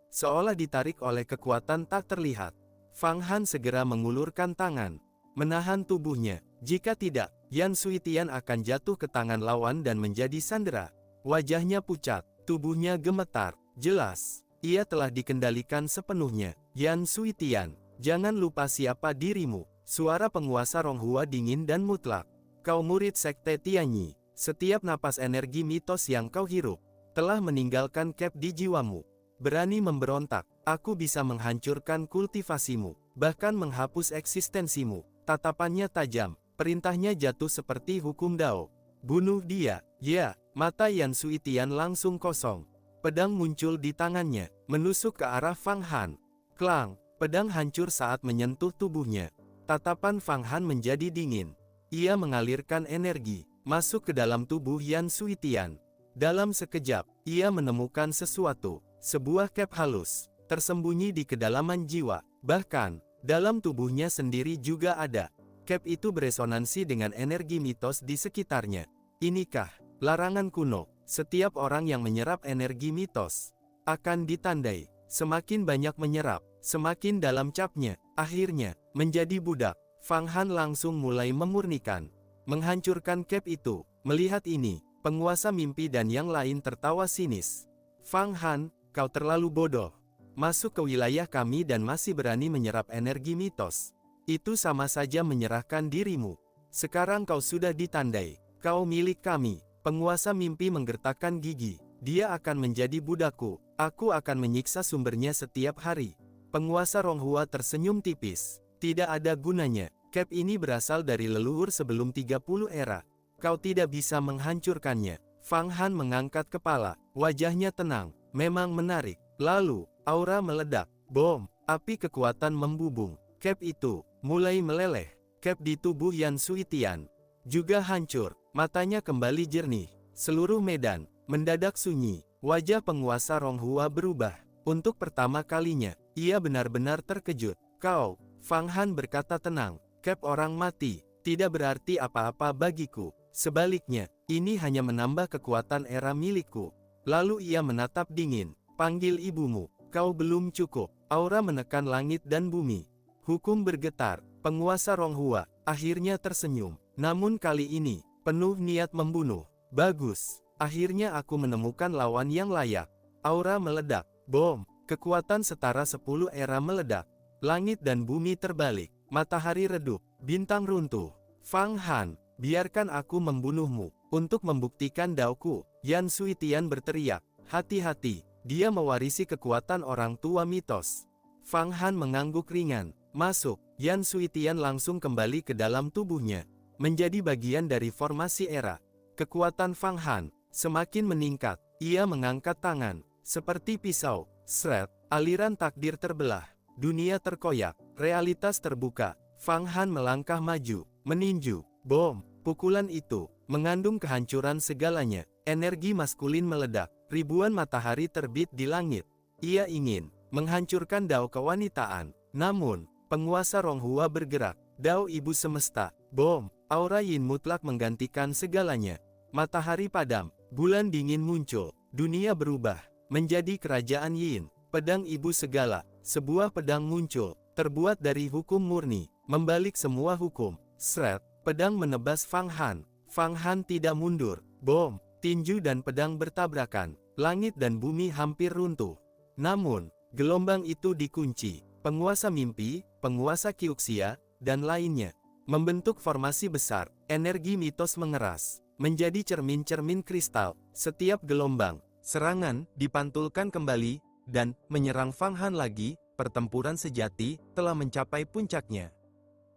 Seolah ditarik oleh kekuatan tak terlihat. Fang Han segera mengulurkan tangan, menahan tubuhnya. Jika tidak, Yan Suitian akan jatuh ke tangan lawan dan menjadi sandera. Wajahnya pucat, tubuhnya gemetar. Jelas, ia telah dikendalikan sepenuhnya. Yan Suitian, jangan lupa siapa dirimu. Suara penguasa Ronghua dingin dan mutlak. Kau murid Sekte Tianyi. Setiap napas energi mitos yang kau hirup telah meninggalkan cap di jiwamu. berani memberontak, aku bisa menghancurkan kultivasimu, bahkan menghapus eksistensimu. Tatapannya tajam, perintahnya jatuh seperti hukum Dao. Bunuh dia, ya. Mata Yan Suitian langsung kosong. Pedang muncul di tangannya, menusuk ke arah Fang Han. Klang, pedang hancur saat menyentuh tubuhnya. Tatapan Fang Han menjadi dingin. Ia mengalirkan energi, masuk ke dalam tubuh Yan Suitian. Dalam sekejap, ia menemukan sesuatu, sebuah cap halus, tersembunyi di kedalaman jiwa. Bahkan, dalam tubuhnya sendiri juga ada. Cap itu beresonansi dengan energi mitos di sekitarnya. Inikah larangan kuno? Setiap orang yang menyerap energi mitos akan ditandai. Semakin banyak menyerap, semakin dalam capnya. Akhirnya, menjadi budak. Fang Han langsung mulai memurnikan, menghancurkan cap itu. Melihat ini, penguasa mimpi dan yang lain tertawa sinis. Fang Han, kau terlalu bodoh. Masuk ke wilayah kami dan masih berani menyerap energi mitos. Itu sama saja menyerahkan dirimu. Sekarang kau sudah ditandai. Kau milik kami. Penguasa mimpi menggertakkan gigi. Dia akan menjadi budakku. Aku akan menyiksa sumbernya setiap hari. Penguasa Ronghua tersenyum tipis. Tidak ada gunanya. Cap ini berasal dari leluhur sebelum 30 era. Kau tidak bisa menghancurkannya. Fang Han mengangkat kepala. Wajahnya tenang. Memang menarik. Lalu, aura meledak. Bom. Api kekuatan membubung. Cap itu mulai meleleh. Cap di tubuh Yan Suitian juga hancur. Matanya kembali jernih. Seluruh medan mendadak sunyi. Wajah penguasa Ronghua berubah. Untuk pertama kalinya, ia benar-benar terkejut. Kau, Fang Han berkata tenang. Cap orang mati tidak berarti apa-apa bagiku. Sebaliknya, ini hanya menambah kekuatan era milikku. Lalu ia menatap dingin. Panggil ibumu. Kau belum cukup. Aura menekan langit dan bumi. Hukum bergetar. Penguasa Ronghua akhirnya tersenyum. Namun kali ini, penuh niat membunuh. Bagus. Akhirnya aku menemukan lawan yang layak. Aura meledak. Bom. Kekuatan setara 10 era meledak. Langit dan bumi terbalik. Matahari redup. Bintang runtuh. Fang Han, biarkan aku membunuhmu. Untuk membuktikan daoku. Yan Suitian berteriak. Hati-hati. Dia mewarisi kekuatan orang tua mitos. Fang Han mengangguk ringan. Masuk. Yan Suitian langsung kembali ke dalam tubuhnya. Menjadi bagian dari formasi era. Kekuatan Fang Han semakin meningkat. Ia mengangkat tangan. Seperti pisau. Sret. Aliran takdir terbelah. Dunia terkoyak. Realitas terbuka. Fang Han melangkah maju. Meninju. Bom. Pukulan itu mengandung kehancuran segalanya. Energi maskulin meledak. Ribuan matahari terbit di langit. Ia ingin menghancurkan dao kewanitaan. Namun, penguasa Ronghua bergerak. Dao ibu semesta. Bom. Aura yin mutlak menggantikan segalanya. Matahari padam. Bulan dingin muncul. Dunia berubah menjadi kerajaan yin. Pedang ibu segala. Sebuah pedang muncul. Terbuat dari hukum murni. Membalik semua hukum. Sret. Pedang menebas Fang Han. Fang Han tidak mundur. Bom. Tinju dan pedang bertabrakan. Langit dan bumi hampir runtuh. Namun, gelombang itu dikunci. Penguasa mimpi, penguasa Kyuxia, dan lainnya membentuk formasi besar. Energi mitos mengeras. Menjadi cermin-cermin kristal. Setiap gelombang serangan dipantulkan kembali, dan menyerang Fang Han lagi. Pertempuran sejati telah mencapai puncaknya.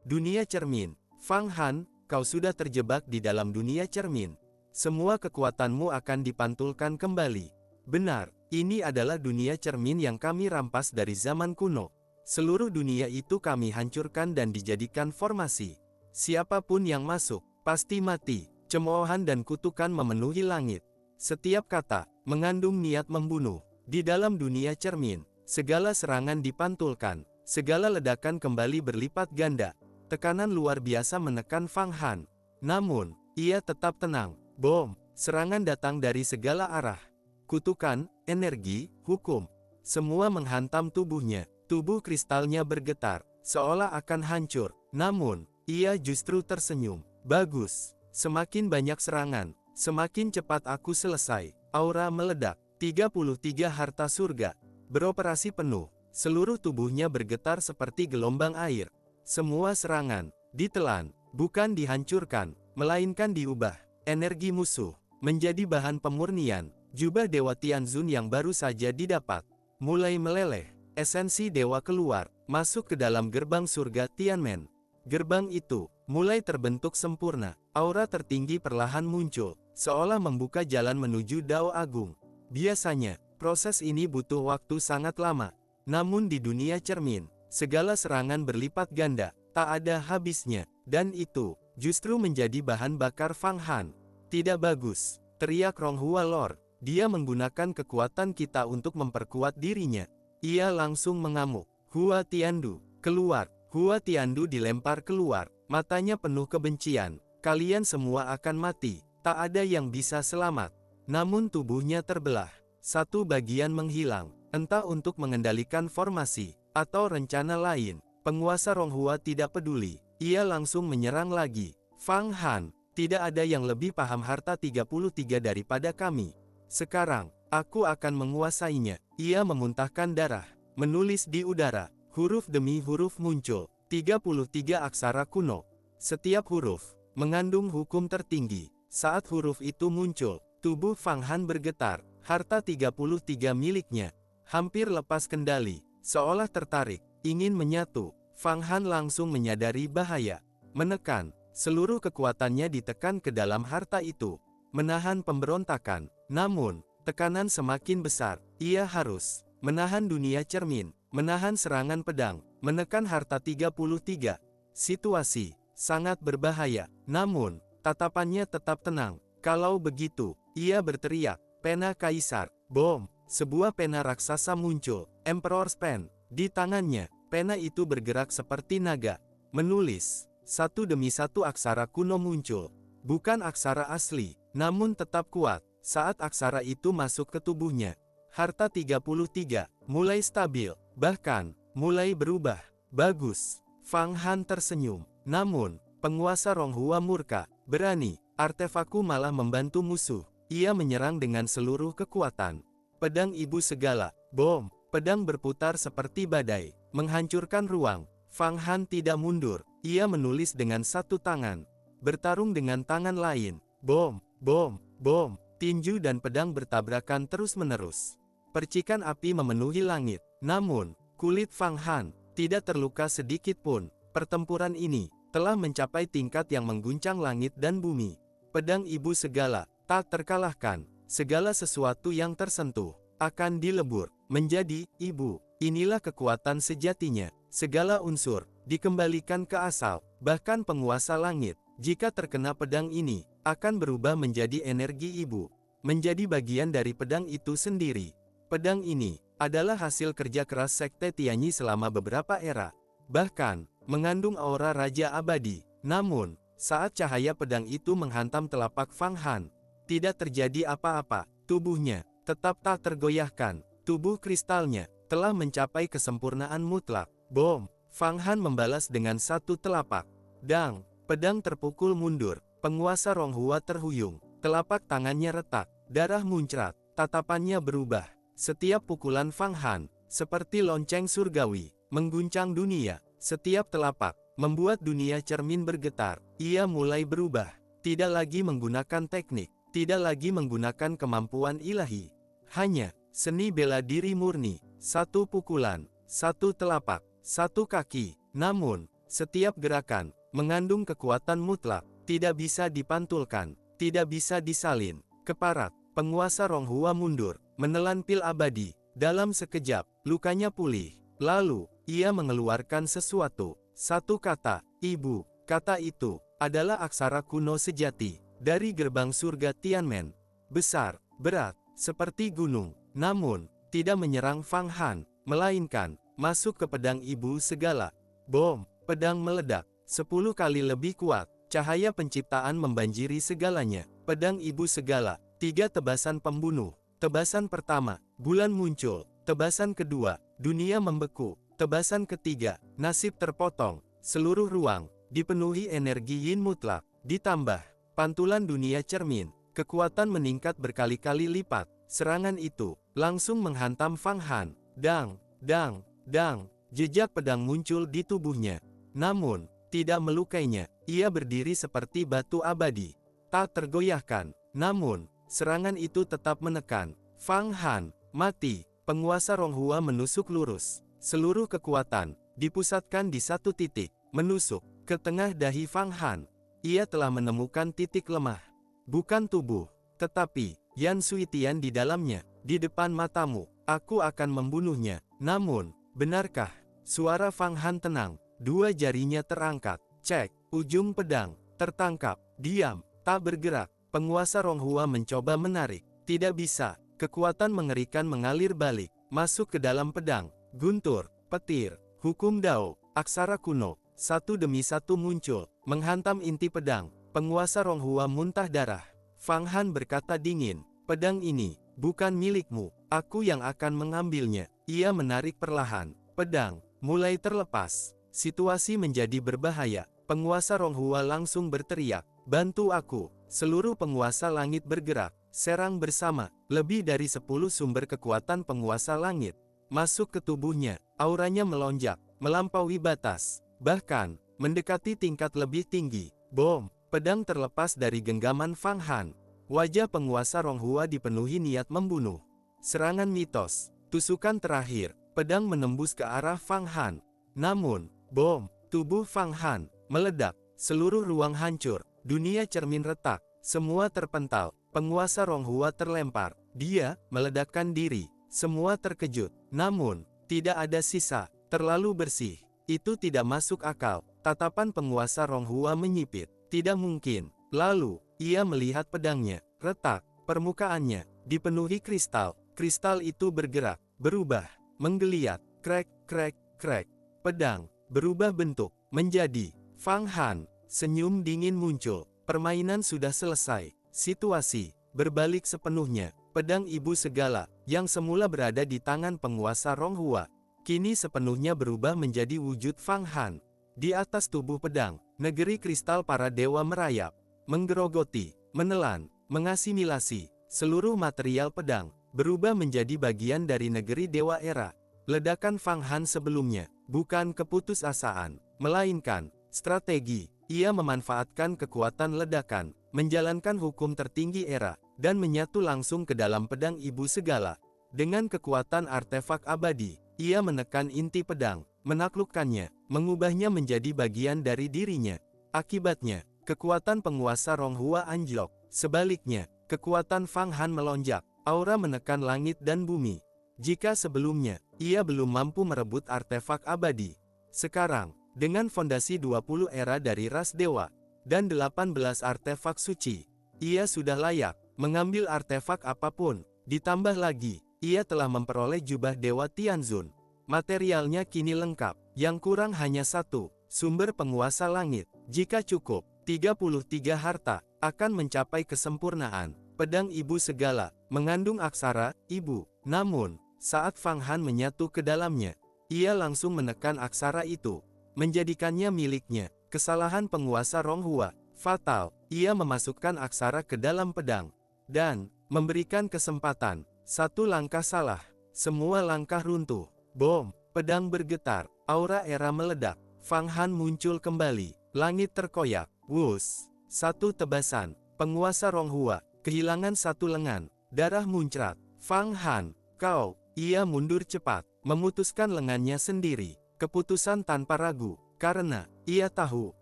Dunia cermin. Fang Han, kau sudah terjebak di dalam dunia cermin. Semua kekuatanmu akan dipantulkan kembali. Benar, ini adalah dunia cermin yang kami rampas dari zaman kuno. Seluruh dunia itu kami hancurkan dan dijadikan formasi. Siapapun yang masuk, pasti mati. Cemoohan dan kutukan memenuhi langit. Setiap kata mengandung niat membunuh. Di dalam dunia cermin, segala serangan dipantulkan. Segala ledakan kembali berlipat ganda. Tekanan luar biasa menekan Fang Han. Namun, ia tetap tenang. Bom, serangan datang dari segala arah. Kutukan, energi, hukum. Semua menghantam tubuhnya. Tubuh kristalnya bergetar, seolah akan hancur. Namun, ia justru tersenyum. Bagus. Semakin banyak serangan, semakin cepat aku selesai. Aura meledak. 33 harta surga beroperasi penuh. Seluruh tubuhnya bergetar seperti gelombang air. Semua serangan ditelan, bukan dihancurkan, melainkan diubah. Energi musuh menjadi bahan pemurnian. Jubah Dewa Tianzun yang baru saja didapat mulai meleleh. Esensi dewa keluar, masuk ke dalam gerbang surga Tianmen. Gerbang itu mulai terbentuk sempurna. Aura tertinggi perlahan muncul, seolah membuka jalan menuju Dao Agung. Biasanya, proses ini butuh waktu sangat lama. Namun di dunia cermin, segala serangan berlipat ganda, tak ada habisnya. Dan itu justru menjadi bahan bakar Fang Han. Tidak bagus, teriak Ronghua Lord. Dia menggunakan kekuatan kita untuk memperkuat dirinya. Ia langsung mengamuk. Hua Tiandu, keluar. Hua Tiandu dilempar keluar, matanya penuh kebencian. Kalian semua akan mati, tak ada yang bisa selamat. Namun tubuhnya terbelah. Satu bagian menghilang, entah untuk mengendalikan formasi, atau rencana lain. Penguasa Ronghua tidak peduli. Ia langsung menyerang lagi. Fang Han, tidak ada yang lebih paham harta 33 daripada kami. Sekarang, aku akan menguasainya. Ia memuntahkan darah, menulis di udara. Huruf demi huruf muncul, 33 aksara kuno. Setiap huruf mengandung hukum tertinggi. Saat huruf itu muncul, tubuh Fang Han bergetar. Harta 33 miliknya hampir lepas kendali, seolah tertarik, ingin menyatu. Fang Han langsung menyadari bahaya. Menekan, seluruh kekuatannya ditekan ke dalam harta itu. Menahan pemberontakan, namun tekanan semakin besar. Ia harus menahan dunia cermin, menahan serangan pedang, menekan harta 33. Situasi sangat berbahaya, namun tatapannya tetap tenang. Kalau begitu, ia berteriak, pena kaisar, bom. Sebuah pena raksasa muncul, Emperor's Pen. Di tangannya, pena itu bergerak seperti naga, menulis. Satu demi satu aksara kuno muncul. Bukan aksara asli, namun tetap kuat. Saat aksara itu masuk ke tubuhnya, harta 33 mulai stabil, bahkan mulai berubah. Bagus. Fang Han tersenyum. Namun, penguasa Ronghua murka. Berani, artefakku malah membantu musuh. Ia menyerang dengan seluruh kekuatan. Pedang ibu segala, bom. Pedang berputar seperti badai, menghancurkan ruang. Fang Han tidak mundur. Ia menulis dengan satu tangan, bertarung dengan tangan lain. Bom, bom, bom. Tinju dan pedang bertabrakan terus-menerus. Percikan api memenuhi langit. Namun, kulit Fang Han tidak terluka sedikit pun. Pertempuran ini telah mencapai tingkat yang mengguncang langit dan bumi. Pedang ibu segala tak terkalahkan. Segala sesuatu yang tersentuh akan dilebur menjadi ibu. Inilah kekuatan sejatinya. Segala unsur dikembalikan ke asal. Bahkan penguasa langit, jika terkena pedang ini, akan berubah menjadi energi ibu, menjadi bagian dari pedang itu sendiri. Pedang ini adalah hasil kerja keras Sekte Tianyi selama beberapa era. Bahkan, mengandung aura Raja Abadi. Namun, saat cahaya pedang itu menghantam telapak Fang Han, tidak terjadi apa-apa. Tubuhnya tetap tak tergoyahkan. Tubuh kristalnya telah mencapai kesempurnaan mutlak. Bom! Fang Han membalas dengan satu telapak. Dang! Pedang terpukul mundur. Penguasa Ronghua terhuyung. Telapak tangannya retak. Darah muncrat. Tatapannya berubah. Setiap pukulan Fang Han seperti lonceng surgawi, mengguncang dunia. Setiap telapak membuat dunia cermin bergetar. Ia mulai berubah. Tidak lagi menggunakan teknik. Tidak lagi menggunakan kemampuan ilahi. Hanya seni bela diri murni. Satu pukulan, satu telapak, satu kaki. Namun, setiap gerakan mengandung kekuatan mutlak. Tidak bisa dipantulkan. Tidak bisa disalin. Keparat, penguasa Ronghua mundur, menelan pil abadi. Dalam sekejap, lukanya pulih. Lalu, ia mengeluarkan sesuatu. Satu kata, ibu. Kata itu adalah aksara kuno sejati dari gerbang surga Tianmen. Besar, berat, seperti gunung. Namun, tidak menyerang Fang Han, melainkan masuk ke pedang ibu segala. Bom! Pedang meledak 10 kali lebih kuat. Cahaya penciptaan membanjiri segalanya. Pedang ibu segala. 3 tebasan pembunuh. Tebasan pertama, bulan muncul. Tebasan kedua, dunia membeku. Tebasan ketiga, nasib terpotong. Seluruh ruang dipenuhi energi yin mutlak. Ditambah pantulan dunia cermin. Kekuatan meningkat berkali-kali lipat. Serangan itu langsung menghantam Fang Han. Dang, dang, dang. Jejak pedang muncul di tubuhnya. Namun, tidak melukainya. Ia berdiri seperti batu abadi. Tak tergoyahkan. Namun, serangan itu tetap menekan. Fang Han mati. penguasa Ronghua menusuk lurus. Seluruh kekuatan dipusatkan di satu titik, menusuk ke tengah dahi Fang Han. Ia telah menemukan titik lemah. Bukan tubuh, tetapi Yan Suitian di dalamnya. Di depan matamu, aku akan membunuhnya. Namun, benarkah? Suara Fang Han tenang. Dua jarinya terangkat. Cek, ujung pedang tertangkap. Diam, tak bergerak. Penguasa Ronghua mencoba menarik. Tidak bisa. Kekuatan mengerikan mengalir balik, masuk ke dalam pedang. Guntur, petir, hukum Dao, aksara kuno, satu demi satu muncul, menghantam inti pedang. Penguasa Ronghua muntah darah. Fang Han berkata dingin, pedang ini bukan milikmu, aku yang akan mengambilnya. Ia menarik perlahan. Pedang mulai terlepas. Situasi menjadi berbahaya. Penguasa Ronghua langsung berteriak, bantu aku. Seluruh penguasa langit bergerak, serang bersama. Lebih dari 10 sumber kekuatan penguasa langit masuk ke tubuhnya. Auranya melonjak, melampaui batas, bahkan mendekati tingkat lebih tinggi. Bom! Pedang terlepas dari genggaman Fang Han. Wajah penguasa Ronghua dipenuhi niat membunuh. Serangan mitos, tusukan terakhir. Pedang menembus ke arah Fang Han. Namun, bom! Tubuh Fang Han meledak. Seluruh ruang hancur. Dunia cermin retak. Semua terpental. Penguasa Ronghua terlempar. Dia meledakkan diri. Semua terkejut. Namun, tidak ada sisa. Terlalu bersih. Itu tidak masuk akal. Tatapan penguasa Ronghua menyipit. Tidak mungkin. Lalu, ia melihat pedangnya. Retak. Permukaannya dipenuhi kristal. Kristal itu bergerak, berubah, menggeliat. Krek, krek, krek. Pedang berubah bentuk menjadi Fang Han. Senyum dingin muncul. Permainan sudah selesai. Situasi berbalik sepenuhnya. Pedang ibu segala, yang semula berada di tangan penguasa Ronghua, kini sepenuhnya berubah menjadi wujud Fang Han. Di atas tubuh pedang, negeri kristal para dewa merayap, menggerogoti, menelan, mengasimilasi. Seluruh material pedang, berubah menjadi bagian dari negeri dewa era. Ledakan Fang Han sebelumnya, bukan keputusasaan, melainkan strategi. Ia memanfaatkan kekuatan ledakan, menjalankan hukum tertinggi era, dan menyatu langsung ke dalam pedang ibu segala. Dengan kekuatan artefak abadi, ia menekan inti pedang, menaklukkannya, mengubahnya menjadi bagian dari dirinya. Akibatnya, kekuatan penguasa Ronghua anjlok. Sebaliknya, kekuatan Fang Han melonjak, aura menekan langit dan bumi. Jika sebelumnya, ia belum mampu merebut artefak abadi, sekarang, dengan fondasi 20 era dari ras dewa, dan 18 artefak suci, ia sudah layak mengambil artefak apapun. Ditambah lagi, ia telah memperoleh jubah Dewa Tianzun. Materialnya kini lengkap, yang kurang hanya satu, sumber penguasa langit. Jika cukup, 33 harta, akan mencapai kesempurnaan. Pedang ibu segala, mengandung aksara, ibu. Namun, saat Fang Han menyatu ke dalamnya, ia langsung menekan aksara itu, menjadikannya miliknya. Kesalahan penguasa Ronghua, fatal. Ia memasukkan aksara ke dalam pedang, dan memberikan kesempatan. Satu langkah salah, semua langkah runtuh. Bom! Pedang bergetar, aura era meledak. Fang Han muncul kembali, langit terkoyak. Wus! Satu tebasan, penguasa Ronghua kehilangan satu lengan, darah muncrat. Fang Han, kau! Ia mundur cepat, memutuskan lengannya sendiri. Keputusan tanpa ragu, karena ia tahu,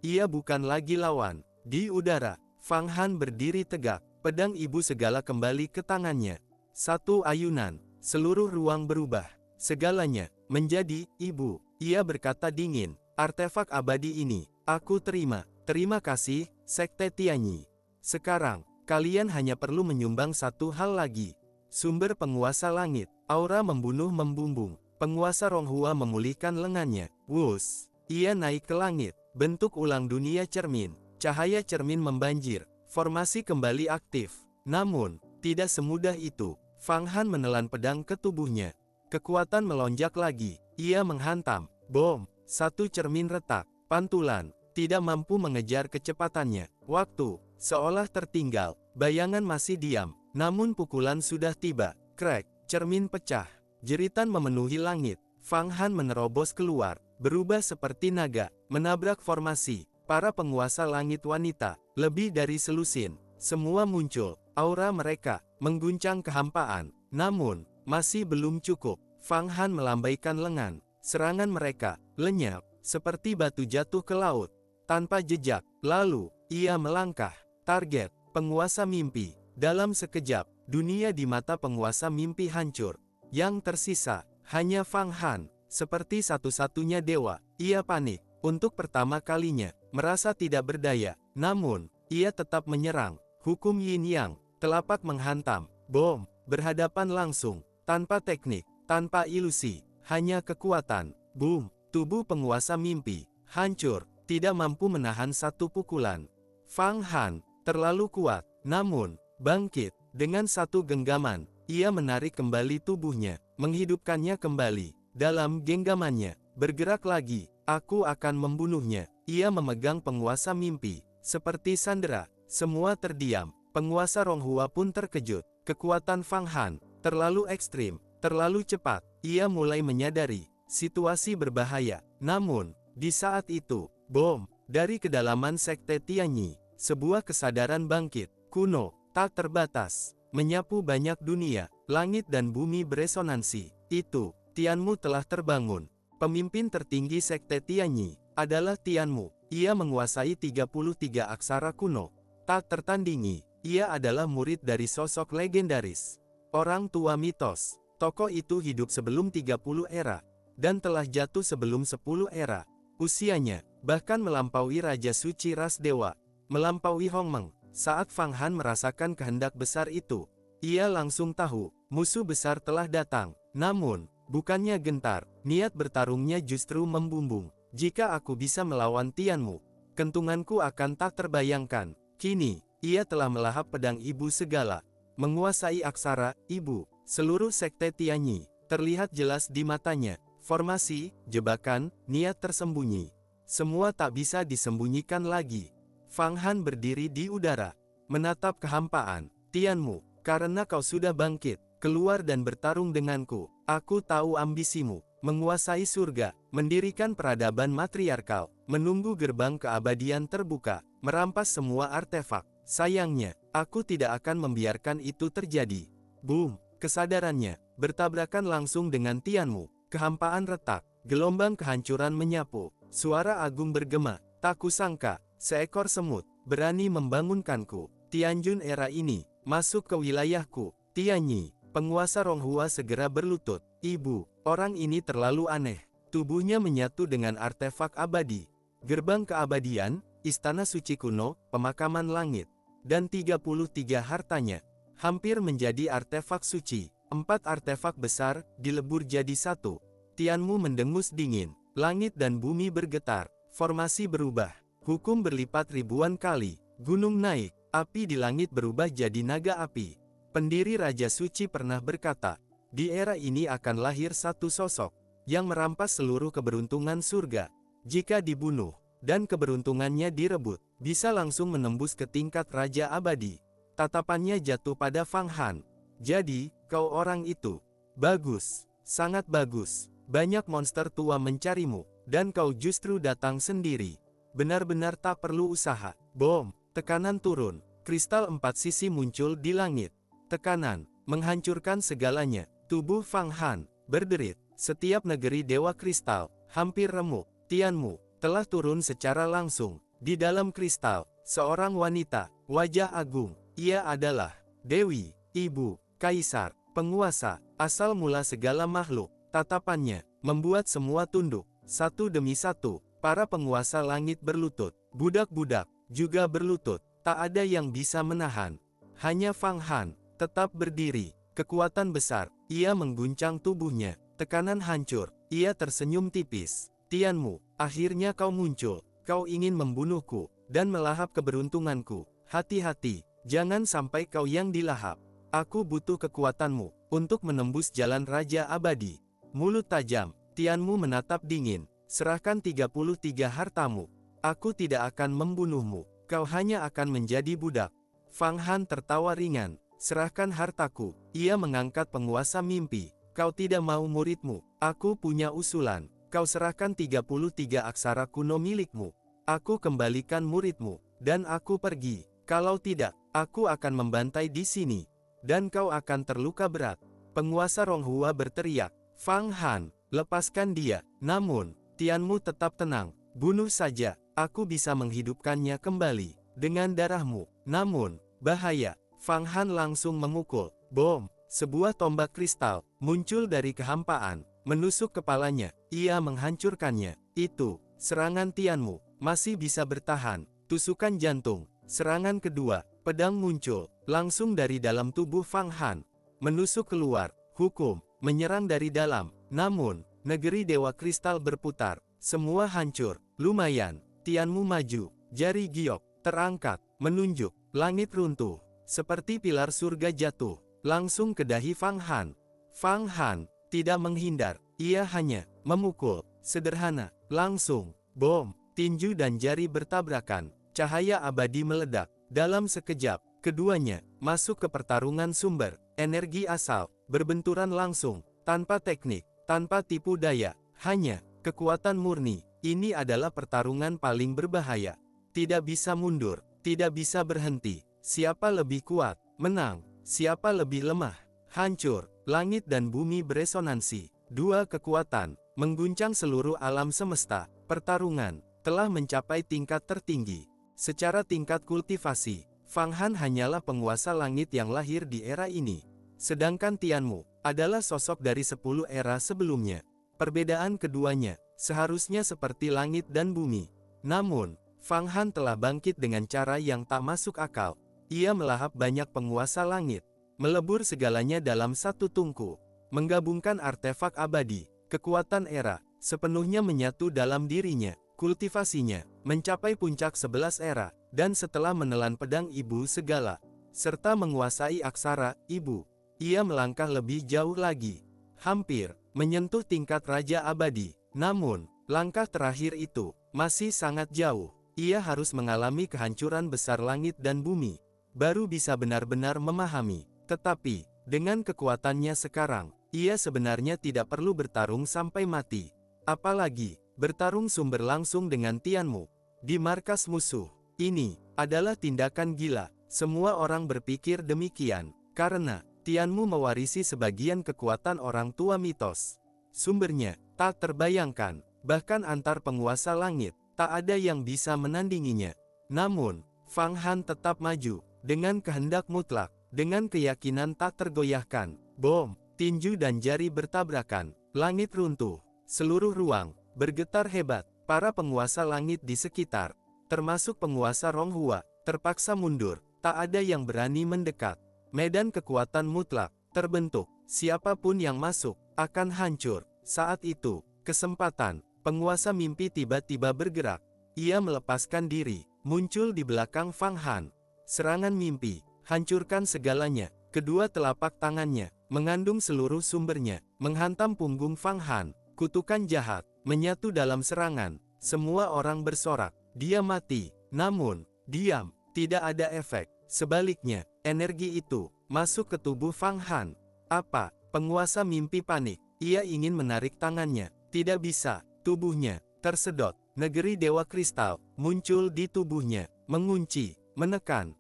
ia bukan lagi lawan. Di udara, Fang Han berdiri tegak, pedang ibu segala kembali ke tangannya. Satu ayunan, seluruh ruang berubah, segalanya menjadi ibu. Ia berkata dingin, artefak abadi ini, aku terima. Terima kasih, Sekte Tianyi. Sekarang, kalian hanya perlu menyumbang satu hal lagi. Sumber penguasa langit, aura membunuh membumbung. Penguasa Ronghua memulihkan lengannya. Wus! Ia naik ke langit, bentuk ulang dunia cermin. Cahaya cermin membanjir, formasi kembali aktif. Namun, tidak semudah itu. Fang Han menelan pedang ke tubuhnya. Kekuatan melonjak lagi. Ia menghantam. Bom! Satu cermin retak. Pantulan. Tidak mampu mengejar kecepatannya. Waktu seolah tertinggal. Bayangan masih diam. Namun pukulan sudah tiba. Krek! Cermin pecah. Jeritan memenuhi langit. Fang Han menerobos keluar, berubah seperti naga, menabrak formasi. Para penguasa langit wanita, lebih dari selusin, semua muncul. Aura mereka mengguncang kehampaan. Namun, Masih belum cukup. Fang Han melambaikan lengan. Serangan mereka lenyap, seperti batu jatuh ke laut, tanpa jejak. Lalu, ia melangkah. Target, penguasa mimpi. Dalam sekejap, dunia di mata penguasa mimpi hancur. Yang tersisa, hanya Fang Han. Seperti satu-satunya dewa, ia panik. Untuk pertama kalinya, merasa tidak berdaya. Namun, ia tetap menyerang. Hukum Yin Yang, telapak menghantam. Bom, berhadapan langsung. Tanpa teknik, tanpa ilusi, hanya kekuatan. Boom, tubuh penguasa mimpi hancur, tidak mampu menahan satu pukulan. Fang Han terlalu kuat, namun bangkit dengan satu genggaman. Ia menarik kembali tubuhnya, menghidupkannya kembali. Dalam genggamannya, bergerak lagi. Aku akan membunuhnya. Ia memegang penguasa mimpi, seperti sandera. Semua terdiam. Penguasa Ronghua pun terkejut. Kekuatan Fang Han terlalu ekstrim, terlalu cepat. Ia mulai menyadari situasi berbahaya. Namun, di saat itu, bom dari kedalaman sekte Tianyi, sebuah kesadaran bangkit, kuno, tak terbatas, menyapu banyak dunia. Langit dan bumi beresonansi. Itu, Tianmu telah terbangun. Pemimpin tertinggi sekte Tianyi adalah Tianmu. Ia menguasai 33 aksara kuno, tak tertandingi. Ia adalah murid dari sosok legendaris. Orang tua mitos, tokoh itu hidup sebelum 30 era, dan telah jatuh sebelum 10 era. Usianya, bahkan melampaui Raja Suci ras dewa, melampaui Hongmeng. Saat Fang Han merasakan kehendak besar itu, ia langsung tahu, musuh besar telah datang. Namun, bukannya gentar, niat bertarungnya justru membumbung. Jika aku bisa melawan Tianmu, kentunganku akan tak terbayangkan. Kini, ia telah melahap pedang ibu segala. Menguasai aksara, ibu, seluruh sekte Tianyi, terlihat jelas di matanya. Formasi, jebakan, niat tersembunyi. Semua tak bisa disembunyikan lagi. Fang Han berdiri di udara, menatap kehampaan. Tianmu, karena kau sudah bangkit, keluar dan bertarung denganku. Aku tahu ambisimu, menguasai surga, mendirikan peradaban matriarkal, menunggu gerbang keabadian terbuka, merampas semua artefak. Sayangnya, aku tidak akan membiarkan itu terjadi. Boom, kesadarannya bertabrakan langsung dengan Tianmu. Kehampaan retak, gelombang kehancuran menyapu. Suara agung bergema, tak kusangka, seekor semut berani membangunkanku. Tianjun era ini masuk ke wilayahku. Tianyi, penguasa Ronghua segera berlutut. Ibu, orang ini terlalu aneh. Tubuhnya menyatu dengan artefak abadi. Gerbang keabadian, istana suci kuno, pemakaman langit, dan 33 hartanya, hampir menjadi artefak suci. 4 artefak besar, dilebur jadi satu. Tianmu mendengus dingin. Langit dan bumi bergetar. Formasi berubah. Hukum berlipat ribuan kali. Gunung naik. Api di langit berubah jadi naga api. Pendiri Raja Suci pernah berkata, di era ini akan lahir satu sosok yang merampas seluruh keberuntungan surga. Jika dibunuh, dan keberuntungannya direbut, bisa langsung menembus ke tingkat Raja Abadi. Tatapannya jatuh pada Fang Han. Jadi, kau orang itu. Bagus, sangat bagus. Banyak monster tua mencarimu, dan kau justru datang sendiri. Benar-benar tak perlu usaha. Bom, tekanan turun. Kristal 4 sisi muncul di langit. Tekanan, menghancurkan segalanya. Tubuh Fang Han berderit. Setiap negeri Dewa Kristal hampir remuk. Tianmu telah turun secara langsung. Di dalam kristal, seorang wanita, wajah agung. Ia adalah Dewi, Ibu, Kaisar, penguasa, asal mula segala makhluk. Tatapannya membuat semua tunduk. Satu demi satu, para penguasa langit berlutut. Budak-budak juga berlutut. Tak ada yang bisa menahan. Hanya Fang Han tetap berdiri. Kekuatan besar, ia mengguncang tubuhnya. Tekanan hancur, ia tersenyum tipis. Tianmu, akhirnya kau muncul. Kau ingin membunuhku, dan melahap keberuntunganku. Hati-hati, jangan sampai kau yang dilahap. Aku butuh kekuatanmu, untuk menembus jalan Raja Abadi. Mulut tajam, Tianmu menatap dingin. Serahkan 33 hartamu. Aku tidak akan membunuhmu. Kau hanya akan menjadi budak. Fang Han tertawa ringan. Serahkan hartaku. Ia mengangkat penguasa mimpi. Kau tidak mau muridmu. Aku punya usulan. Kau serahkan 33 aksara kuno milikmu. Aku kembalikan muridmu. Dan aku pergi. Kalau tidak, aku akan membantai di sini. Dan kau akan terluka berat. Penguasa Ronghua berteriak, "Fang Han, lepaskan dia!" Namun, Tianmu tetap tenang. "Bunuh saja, aku bisa menghidupkannya kembali dengan darahmu." Namun, bahaya. Fang Han langsung memukul. Bom! Sebuah tombak kristal muncul dari kehampaan, menusuk kepalanya. Ia menghancurkannya. Itu, serangan Tianmu, masih bisa bertahan. Tusukan jantung. Serangan kedua, pedang muncul, langsung dari dalam tubuh Fang Han. Menusuk keluar, hukum, menyerang dari dalam. Namun, negeri Dewa Kristal berputar. Semua hancur. Lumayan, Tianmu maju. Jari giok, terangkat, menunjuk. Langit runtuh. Seperti pilar surga jatuh. Langsung ke dahi Fang Han. Fang Han tidak menghindar. Ia hanya memukul. Sederhana. Langsung. Bom. Tinju dan jari bertabrakan. Cahaya abadi meledak. Dalam sekejap, keduanya masuk ke pertarungan sumber. Energi asal, berbenturan langsung, tanpa teknik, tanpa tipu daya, hanya kekuatan murni. Ini adalah pertarungan paling berbahaya. Tidak bisa mundur, tidak bisa berhenti. Siapa lebih kuat, menang. Siapa lebih lemah, hancur. Langit dan bumi beresonansi. Dua kekuatan, mengguncang seluruh alam semesta. Pertarungan telah mencapai tingkat tertinggi. Secara tingkat kultivasi, Fang Han hanyalah penguasa langit yang lahir di era ini. Sedangkan Tianmu adalah sosok dari 10 era sebelumnya. Perbedaan keduanya seharusnya seperti langit dan bumi. Namun, Fang Han telah bangkit dengan cara yang tak masuk akal. Ia melahap banyak penguasa langit, melebur segalanya dalam satu tungku, menggabungkan artefak abadi, kekuatan era, sepenuhnya menyatu dalam dirinya. Kultivasinya mencapai puncak 11 era, dan setelah menelan pedang ibu segala, serta menguasai aksara ibu, ia melangkah lebih jauh lagi, hampir menyentuh tingkat Raja Abadi. Namun, langkah terakhir itu masih sangat jauh. Ia harus mengalami kehancuran besar langit dan bumi, baru bisa benar-benar memahami. Tetapi, dengan kekuatannya sekarang, ia sebenarnya tidak perlu bertarung sampai mati. Apalagi bertarung sumber langsung dengan Tianmu di markas musuh. Ini adalah tindakan gila. Semua orang berpikir demikian, karena Tianmu mewarisi sebagian kekuatan orang tua mitos. Sumbernya tak terbayangkan, bahkan antar penguasa langit, tak ada yang bisa menandinginya. Namun, Fang Han tetap maju, dengan kehendak mutlak, dengan keyakinan tak tergoyahkan. Bom, tinju dan jari bertabrakan, langit runtuh, seluruh ruang bergetar hebat. Para penguasa langit di sekitar, termasuk penguasa Ronghua, terpaksa mundur. Tak ada yang berani mendekat. Medan kekuatan mutlak terbentuk. Siapapun yang masuk akan hancur. Saat itu, kesempatan penguasa mimpi tiba-tiba bergerak. Ia melepaskan diri, muncul di belakang Fang Han. Serangan mimpi, hancurkan segalanya. Kedua telapak tangannya mengandung seluruh sumbernya, menghantam punggung Fang Han. Kutukan jahat menyatu dalam serangan. Semua orang bersorak, dia mati. Namun, diam, tidak ada efek. Sebaliknya, energi itu masuk ke tubuh Fang Han. Apa? Penguasa mimpi panik. Ia ingin menarik tangannya, tidak bisa. Tubuhnya tersedot. Negeri Dewa Kristal muncul di tubuhnya, mengunci, menekan.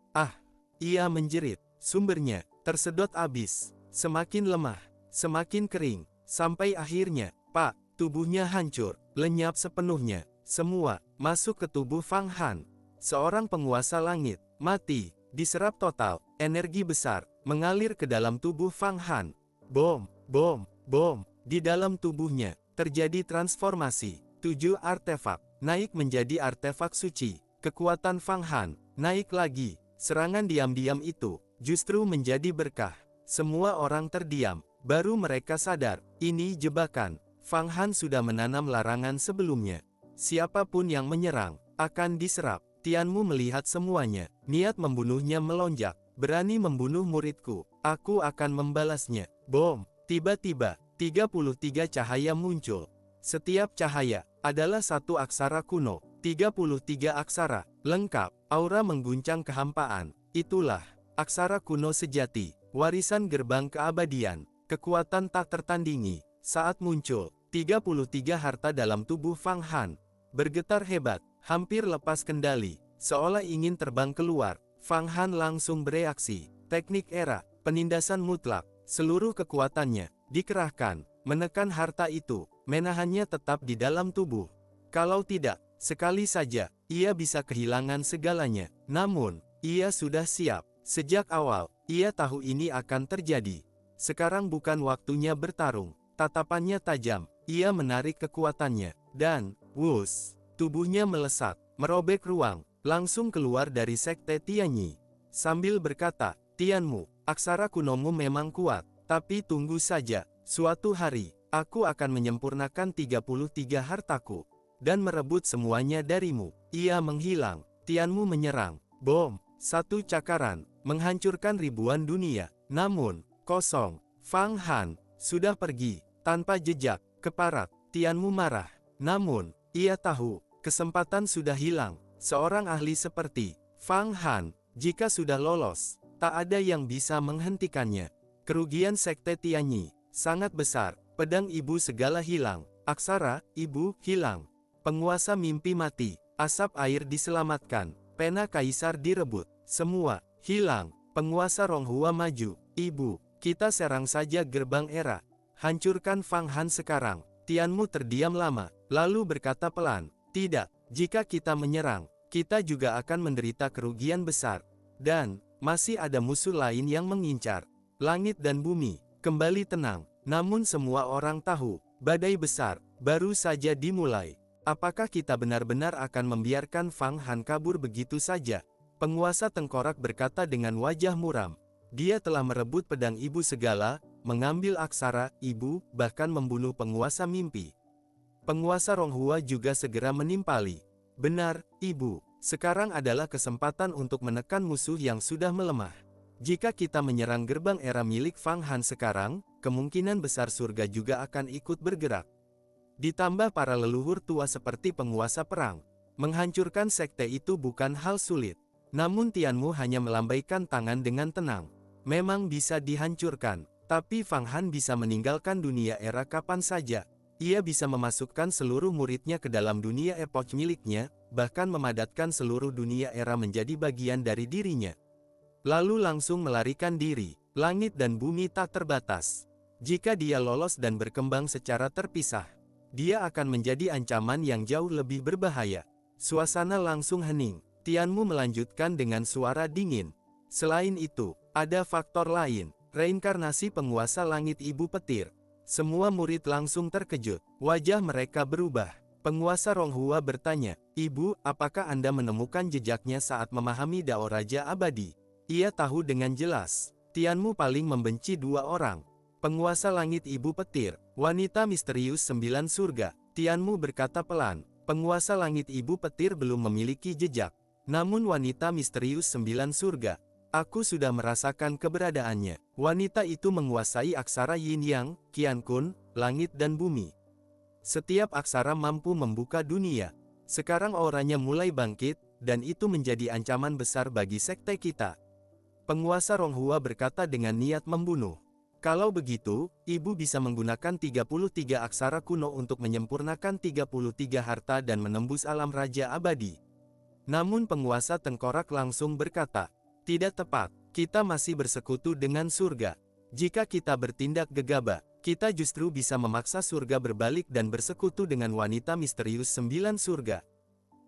Ia menjerit. Sumbernya tersedot abis. Semakin lemah, semakin kering, sampai akhirnya tubuhnya hancur, lenyap sepenuhnya. Semua masuk ke tubuh Fang Han. Seorang penguasa langit mati, diserap total. Energi besar mengalir ke dalam tubuh Fang Han. Bom, bom, bom. Di dalam tubuhnya terjadi transformasi. 7 artefak naik menjadi artefak suci. Kekuatan Fang Han naik lagi. Serangan diam-diam itu justru menjadi berkah. Semua orang terdiam, baru mereka sadar, ini jebakan. Fang Han sudah menanam larangan sebelumnya. Siapapun yang menyerang akan diserap. Tianmu melihat semuanya. Niat membunuhnya melonjak. Berani membunuh muridku, aku akan membalasnya. Bom! Tiba-tiba, 33 cahaya muncul. Setiap cahaya adalah satu aksara kuno. 33 aksara, lengkap, aura mengguncang kehampaan. Itulah aksara kuno sejati, warisan gerbang keabadian, kekuatan tak tertandingi. Saat muncul, 33 harta dalam tubuh Fang Han bergetar hebat, hampir lepas kendali, seolah ingin terbang keluar. Fang Han langsung bereaksi. Teknik era, penindasan mutlak, Seluruh kekuatannya dikerahkan, menekan harta itu, menahannya tetap di dalam tubuh. Kalau tidak, sekali saja, ia bisa kehilangan segalanya. Namun, ia sudah siap. Sejak awal, ia tahu ini akan terjadi. Sekarang bukan waktunya bertarung. Tatapannya tajam, ia menarik kekuatannya, dan, wush, tubuhnya melesat, merobek ruang, langsung keluar dari sekte Tianyi. Sambil berkata, Tianmu, aksara kunomu memang kuat, tapi tunggu saja, suatu hari, aku akan menyempurnakan 33 hartaku, dan merebut semuanya darimu. Ia menghilang, Tianmu menyerang, bom, satu cakaran, menghancurkan ribuan dunia, namun, kosong, Fang Han, sudah pergi, tanpa jejak, keparat, Tianmu marah, namun, ia tahu, kesempatan sudah hilang, seorang ahli seperti Fang Han, jika sudah lolos, tak ada yang bisa menghentikannya. Kerugian sekte Tianyi sangat besar, pedang ibu segala hilang, aksara ibu hilang, penguasa mimpi mati, asap air diselamatkan, pena kaisar direbut, semua hilang, penguasa Ronghua maju, ibu, kita serang saja gerbang era, hancurkan Fang Han sekarang. Tianmu terdiam lama, lalu berkata pelan, tidak, jika kita menyerang, kita juga akan menderita kerugian besar. Dan, masih ada musuh lain yang mengincar. Langit dan bumi, kembali tenang. Namun semua orang tahu, badai besar, baru saja dimulai. Apakah kita benar-benar akan membiarkan Fang Han kabur begitu saja? Penguasa tengkorak berkata dengan wajah muram. Dia telah merebut pedang ibu segala, mengambil aksara ibu, bahkan membunuh penguasa mimpi. Penguasa Ronghua juga segera menimpali. Benar, ibu. Sekarang adalah kesempatan untuk menekan musuh yang sudah melemah. Jika kita menyerang gerbang era milik Fang Han sekarang, kemungkinan besar surga juga akan ikut bergerak. Ditambah para leluhur tua seperti penguasa perang. Menghancurkan sekte itu bukan hal sulit. Namun Tianmu hanya melambaikan tangan dengan tenang. Memang bisa dihancurkan, tapi Fang Han bisa meninggalkan dunia era kapan saja. Ia bisa memasukkan seluruh muridnya ke dalam dunia epoch miliknya, bahkan memadatkan seluruh dunia era menjadi bagian dari dirinya. Lalu langsung melarikan diri, langit dan bumi tak terbatas. Jika dia lolos dan berkembang secara terpisah, dia akan menjadi ancaman yang jauh lebih berbahaya. Suasana langsung hening, Tianmu melanjutkan dengan suara dingin. Selain itu, ada faktor lain, reinkarnasi penguasa langit ibu petir. Semua murid langsung terkejut, wajah mereka berubah. Penguasa Ronghua bertanya, ibu, apakah Anda menemukan jejaknya saat memahami Dao Raja Abadi? Ia tahu dengan jelas, Tianmu paling membenci dua orang. Penguasa langit ibu petir, wanita misterius 9 surga. Tianmu berkata pelan, penguasa langit ibu petir belum memiliki jejak. Namun wanita misterius 9 surga, aku sudah merasakan keberadaannya. Wanita itu menguasai aksara Yin Yang, Qian Kun, langit dan bumi. Setiap aksara mampu membuka dunia. Sekarang auranya mulai bangkit, dan itu menjadi ancaman besar bagi sekte kita. Penguasa Ronghua berkata dengan niat membunuh. Kalau begitu, ibu bisa menggunakan 33 aksara kuno untuk menyempurnakan 33 harta dan menembus alam raja abadi. Namun penguasa tengkorak langsung berkata, tidak tepat, kita masih bersekutu dengan surga. Jika kita bertindak gegabah, kita justru bisa memaksa surga berbalik dan bersekutu dengan wanita misterius 9 surga.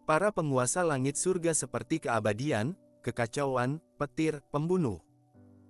Para penguasa langit surga seperti keabadian, kekacauan, petir, pembunuh.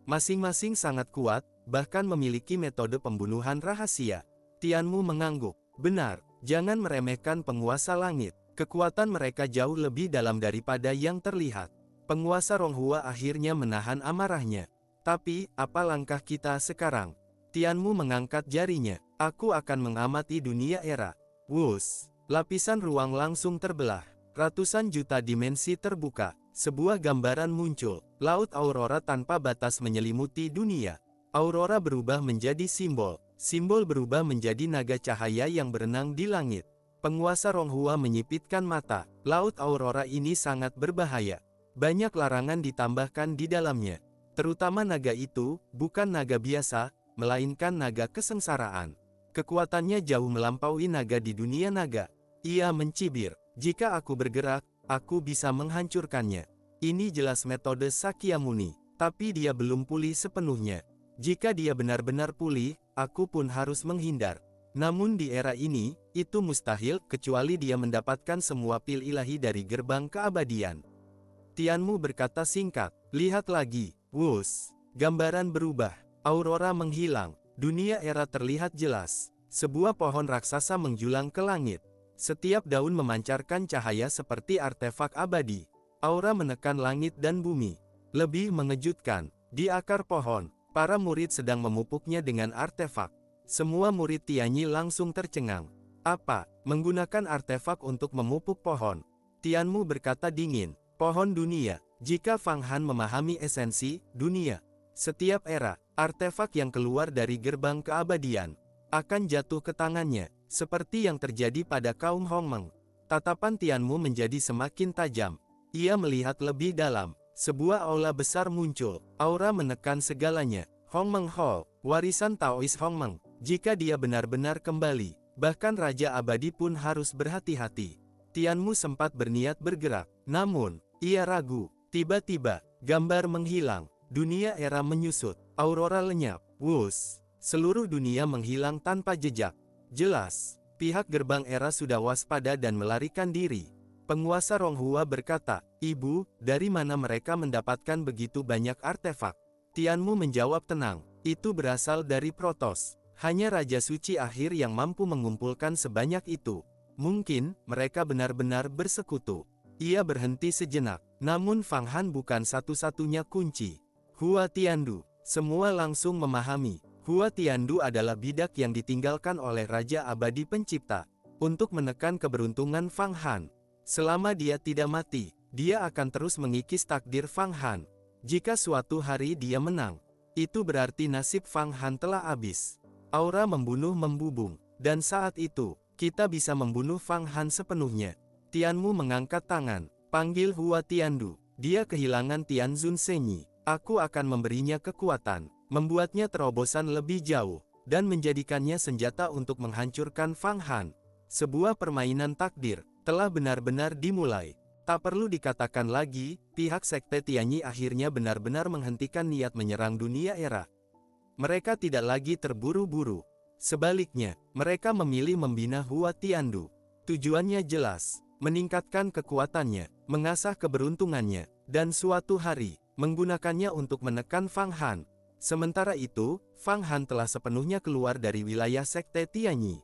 Masing-masing sangat kuat, bahkan memiliki metode pembunuhan rahasia. Tianmu mengangguk, benar, jangan meremehkan penguasa langit. Kekuatan mereka jauh lebih dalam daripada yang terlihat. Penguasa Ronghua akhirnya menahan amarahnya. Tapi, apa langkah kita sekarang? Tianmu mengangkat jarinya. Aku akan mengamati dunia era. Wush, lapisan ruang langsung terbelah. Ratusan juta dimensi terbuka. Sebuah gambaran muncul. Laut aurora tanpa batas menyelimuti dunia. Aurora berubah menjadi simbol. Simbol berubah menjadi naga cahaya yang berenang di langit. Penguasa Ronghua menyipitkan mata. Laut aurora ini sangat berbahaya. Banyak larangan ditambahkan di dalamnya. Terutama naga itu, bukan naga biasa, melainkan naga kesengsaraan. Kekuatannya jauh melampaui naga di dunia naga. Ia mencibir, jika aku bergerak, aku bisa menghancurkannya. Ini jelas metode Sakyamuni, tapi dia belum pulih sepenuhnya. Jika dia benar-benar pulih, aku pun harus menghindar. Namun di era ini, itu mustahil kecuali dia mendapatkan semua pil ilahi dari gerbang keabadian. Tianmu berkata singkat, lihat lagi, wush. Gambaran berubah, aurora menghilang, dunia era terlihat jelas. Sebuah pohon raksasa menjulang ke langit. Setiap daun memancarkan cahaya seperti artefak abadi. Aura menekan langit dan bumi. Lebih mengejutkan, di akar pohon, para murid sedang memupuknya dengan artefak. Semua murid Tianyi langsung tercengang. Apa? Menggunakan artefak untuk memupuk pohon? Tianmu berkata dingin, pohon dunia. Jika Fang Han memahami esensi dunia, setiap era, artefak yang keluar dari gerbang keabadian akan jatuh ke tangannya, seperti yang terjadi pada kaum Hongmeng. Tatapan Tianmu menjadi semakin tajam. Ia melihat lebih dalam. Sebuah aula besar muncul, aura menekan segalanya. Hongmeng Hall, warisan Taois Hongmeng. Jika dia benar-benar kembali, bahkan Raja Abadi pun harus berhati-hati. Tianmu sempat berniat bergerak, namun, ia ragu. Tiba-tiba, gambar menghilang, dunia era menyusut, aurora lenyap, wush. Seluruh dunia menghilang tanpa jejak. Jelas, pihak gerbang era sudah waspada dan melarikan diri. Penguasa Ronghua berkata, Ibu, dari mana mereka mendapatkan begitu banyak artefak? Tianmu menjawab tenang, itu berasal dari Protos. Hanya Raja Suci akhir yang mampu mengumpulkan sebanyak itu. Mungkin, mereka benar-benar bersekutu. Ia berhenti sejenak, namun Fang Han bukan satu-satunya kunci. Hua Tiandu, semua langsung memahami. Hua Tiandu adalah bidak yang ditinggalkan oleh Raja Abadi Pencipta, untuk menekan keberuntungan Fang Han. Selama dia tidak mati, dia akan terus mengikis takdir Fang Han. Jika suatu hari dia menang, itu berarti nasib Fang Han telah habis. Aura membunuh membubung, dan saat itu, kita bisa membunuh Fang Han sepenuhnya. Tianmu mengangkat tangan, panggil Hua Tiandu. Dia kehilangan Tianzun Senyi. Aku akan memberinya kekuatan, membuatnya terobosan lebih jauh, dan menjadikannya senjata untuk menghancurkan Fang Han. Sebuah permainan takdir telah benar-benar dimulai. Tak perlu dikatakan lagi, pihak Sekte Tianyi akhirnya benar-benar menghentikan niat menyerang dunia era. Mereka tidak lagi terburu-buru. Sebaliknya, mereka memilih membina Hua Tiandu. Tujuannya jelas, meningkatkan kekuatannya, mengasah keberuntungannya, dan suatu hari, menggunakannya untuk menekan Fang Han. Sementara itu, Fang Han telah sepenuhnya keluar dari wilayah Sekte Tianyi.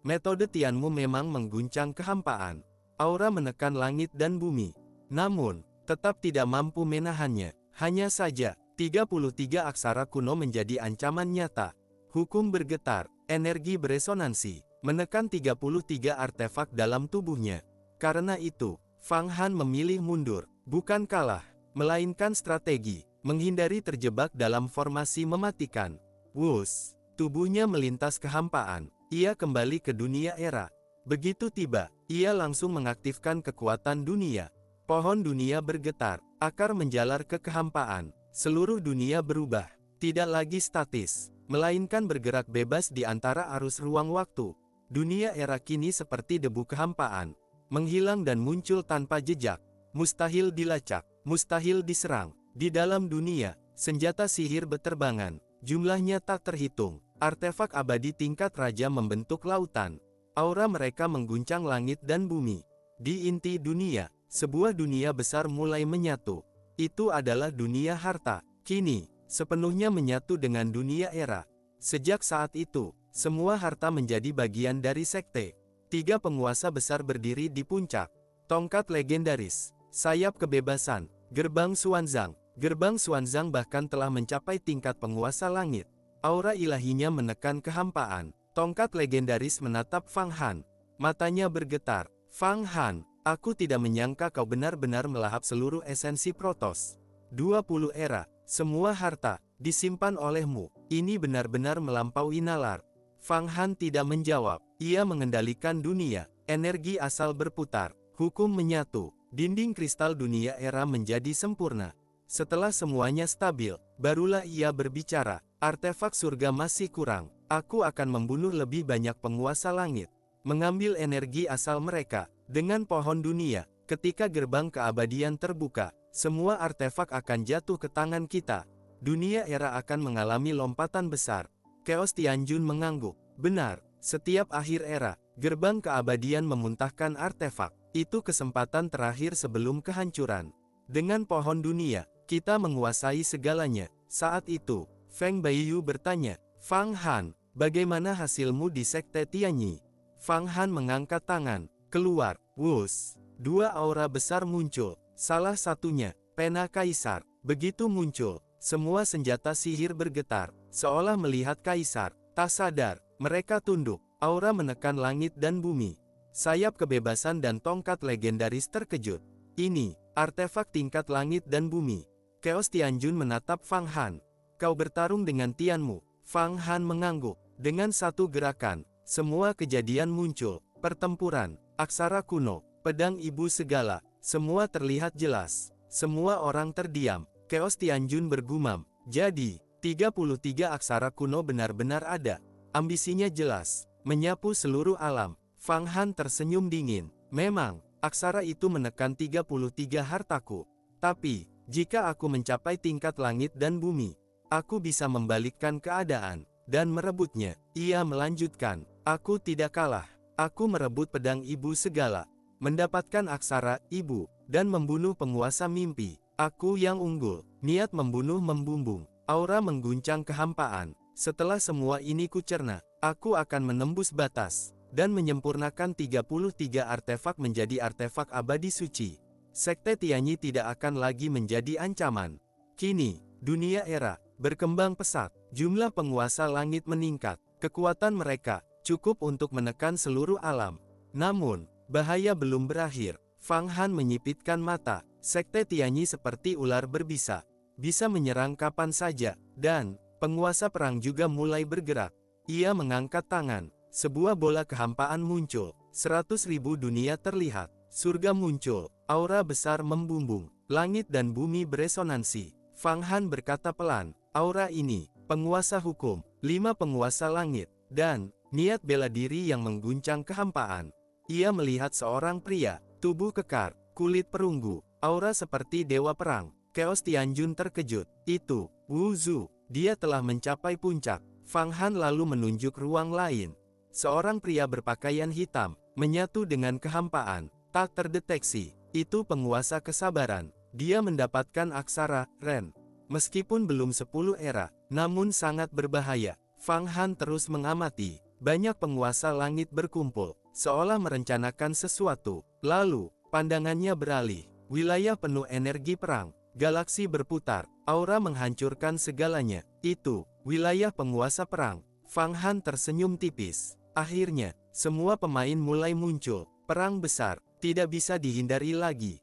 Metode Tianmu memang mengguncang kehampaan. Aura menekan langit dan bumi. Namun, tetap tidak mampu menahannya. Hanya saja, 33 aksara kuno menjadi ancaman nyata. Hukum bergetar, energi beresonansi, menekan 33 artefak dalam tubuhnya. Karena itu, Fang Han memilih mundur, bukan kalah, melainkan strategi, menghindari terjebak dalam formasi mematikan. Wush, tubuhnya melintas kehampaan. Ia kembali ke dunia era. Begitu tiba, ia langsung mengaktifkan kekuatan dunia. Pohon dunia bergetar, akar menjalar ke kehampaan. Seluruh dunia berubah, tidak lagi statis, melainkan bergerak bebas di antara arus ruang waktu. Dunia era kini seperti debu kehampaan, menghilang dan muncul tanpa jejak. Mustahil dilacak, mustahil diserang. Di dalam dunia, senjata sihir beterbangan, jumlahnya tak terhitung. Artefak abadi tingkat raja membentuk lautan. Aura mereka mengguncang langit dan bumi. Di inti dunia, sebuah dunia besar mulai menyatu. Itu adalah dunia harta. Kini, sepenuhnya menyatu dengan dunia era. Sejak saat itu, semua harta menjadi bagian dari sekte. 3 penguasa besar berdiri di puncak. Tongkat legendaris, sayap kebebasan, gerbang Xuanzang. Gerbang Xuanzang bahkan telah mencapai tingkat penguasa langit. Aura ilahinya menekan kehampaan. Tongkat legendaris menatap Fang Han. Matanya bergetar. Fang Han, aku tidak menyangka kau benar-benar melahap seluruh esensi Protos. 20 era, semua harta, disimpan olehmu. Ini benar-benar melampaui nalar. Fang Han tidak menjawab. Ia mengendalikan dunia. Energi asal berputar. Hukum menyatu. Dinding kristal dunia era menjadi sempurna. Setelah semuanya stabil, barulah ia berbicara. Artefak surga masih kurang. Aku akan membunuh lebih banyak penguasa langit. Mengambil energi asal mereka. Dengan pohon dunia, ketika gerbang keabadian terbuka, semua artefak akan jatuh ke tangan kita. dunia era akan mengalami lompatan besar. Chaos Tianjun mengangguk. Benar, setiap akhir era, gerbang keabadian memuntahkan artefak. Itu kesempatan terakhir sebelum kehancuran. Dengan pohon dunia, kita menguasai segalanya. Saat itu, Feng Baiyu bertanya, Fang Han, bagaimana hasilmu di Sekte Tianyi? Fang Han mengangkat tangan. Keluar, wush. Dua aura besar muncul. Salah satunya, pena kaisar. Begitu muncul, semua senjata sihir bergetar. Seolah melihat kaisar. Tak sadar, mereka tunduk. Aura menekan langit dan bumi. Sayap kebebasan dan tongkat legendaris terkejut. Ini, artefak tingkat langit dan bumi. Chaos Tianjun menatap Fang Han. Kau bertarung dengan Tianmu. Fang Han mengangguk. Dengan satu gerakan, semua kejadian muncul. Pertempuran, aksara kuno, pedang ibu segala, semua terlihat jelas. Semua orang terdiam. Chaos Tianjun bergumam. Jadi, 33 aksara kuno benar-benar ada. Ambisinya jelas, menyapu seluruh alam. Fang Han tersenyum dingin. Memang, aksara itu menekan 33 hartaku. Tapi, jika aku mencapai tingkat langit dan bumi, aku bisa membalikkan keadaan dan merebutnya. Ia melanjutkan, aku tidak kalah. Aku merebut pedang ibu segala, mendapatkan aksara ibu, dan membunuh penguasa mimpi. Aku yang unggul. Niat membunuh membumbung. Aura mengguncang kehampaan. Setelah semua ini kucerna, aku akan menembus batas dan menyempurnakan 33 artefak menjadi artefak abadi suci. Sekte Tianyi tidak akan lagi menjadi ancaman. Kini, dunia era berkembang pesat. Jumlah penguasa langit meningkat. Kekuatan mereka cukup untuk menekan seluruh alam. Namun, bahaya belum berakhir. Fang Han menyipitkan mata. Sekte Tianyi seperti ular berbisa. Bisa menyerang kapan saja. Dan, penguasa perang juga mulai bergerak. Ia mengangkat tangan. Sebuah bola kehampaan muncul. 100.000 dunia terlihat. Surga muncul. Aura besar membumbung. Langit dan bumi beresonansi. Fang Han berkata pelan. Aura ini, penguasa hukum. 5 penguasa langit. Dan, niat bela diri yang mengguncang kehampaan. Ia melihat seorang pria, tubuh kekar, kulit perunggu, aura seperti dewa perang. Chaos Tianjun terkejut. Itu, Wu Zu. Dia telah mencapai puncak. Fang Han lalu menunjuk ruang lain. Seorang pria berpakaian hitam, menyatu dengan kehampaan. Tak terdeteksi. Itu penguasa kesabaran. Dia mendapatkan aksara, Ren. Meskipun belum 10 era, namun sangat berbahaya. Fang Han terus mengamati. Banyak penguasa langit berkumpul, seolah merencanakan sesuatu. Lalu, pandangannya beralih. Wilayah penuh energi perang. Galaksi berputar. Aura menghancurkan segalanya. Itu, wilayah penguasa perang. Fang Han tersenyum tipis. Akhirnya, semua pemain mulai muncul. Perang besar, tidak bisa dihindari lagi.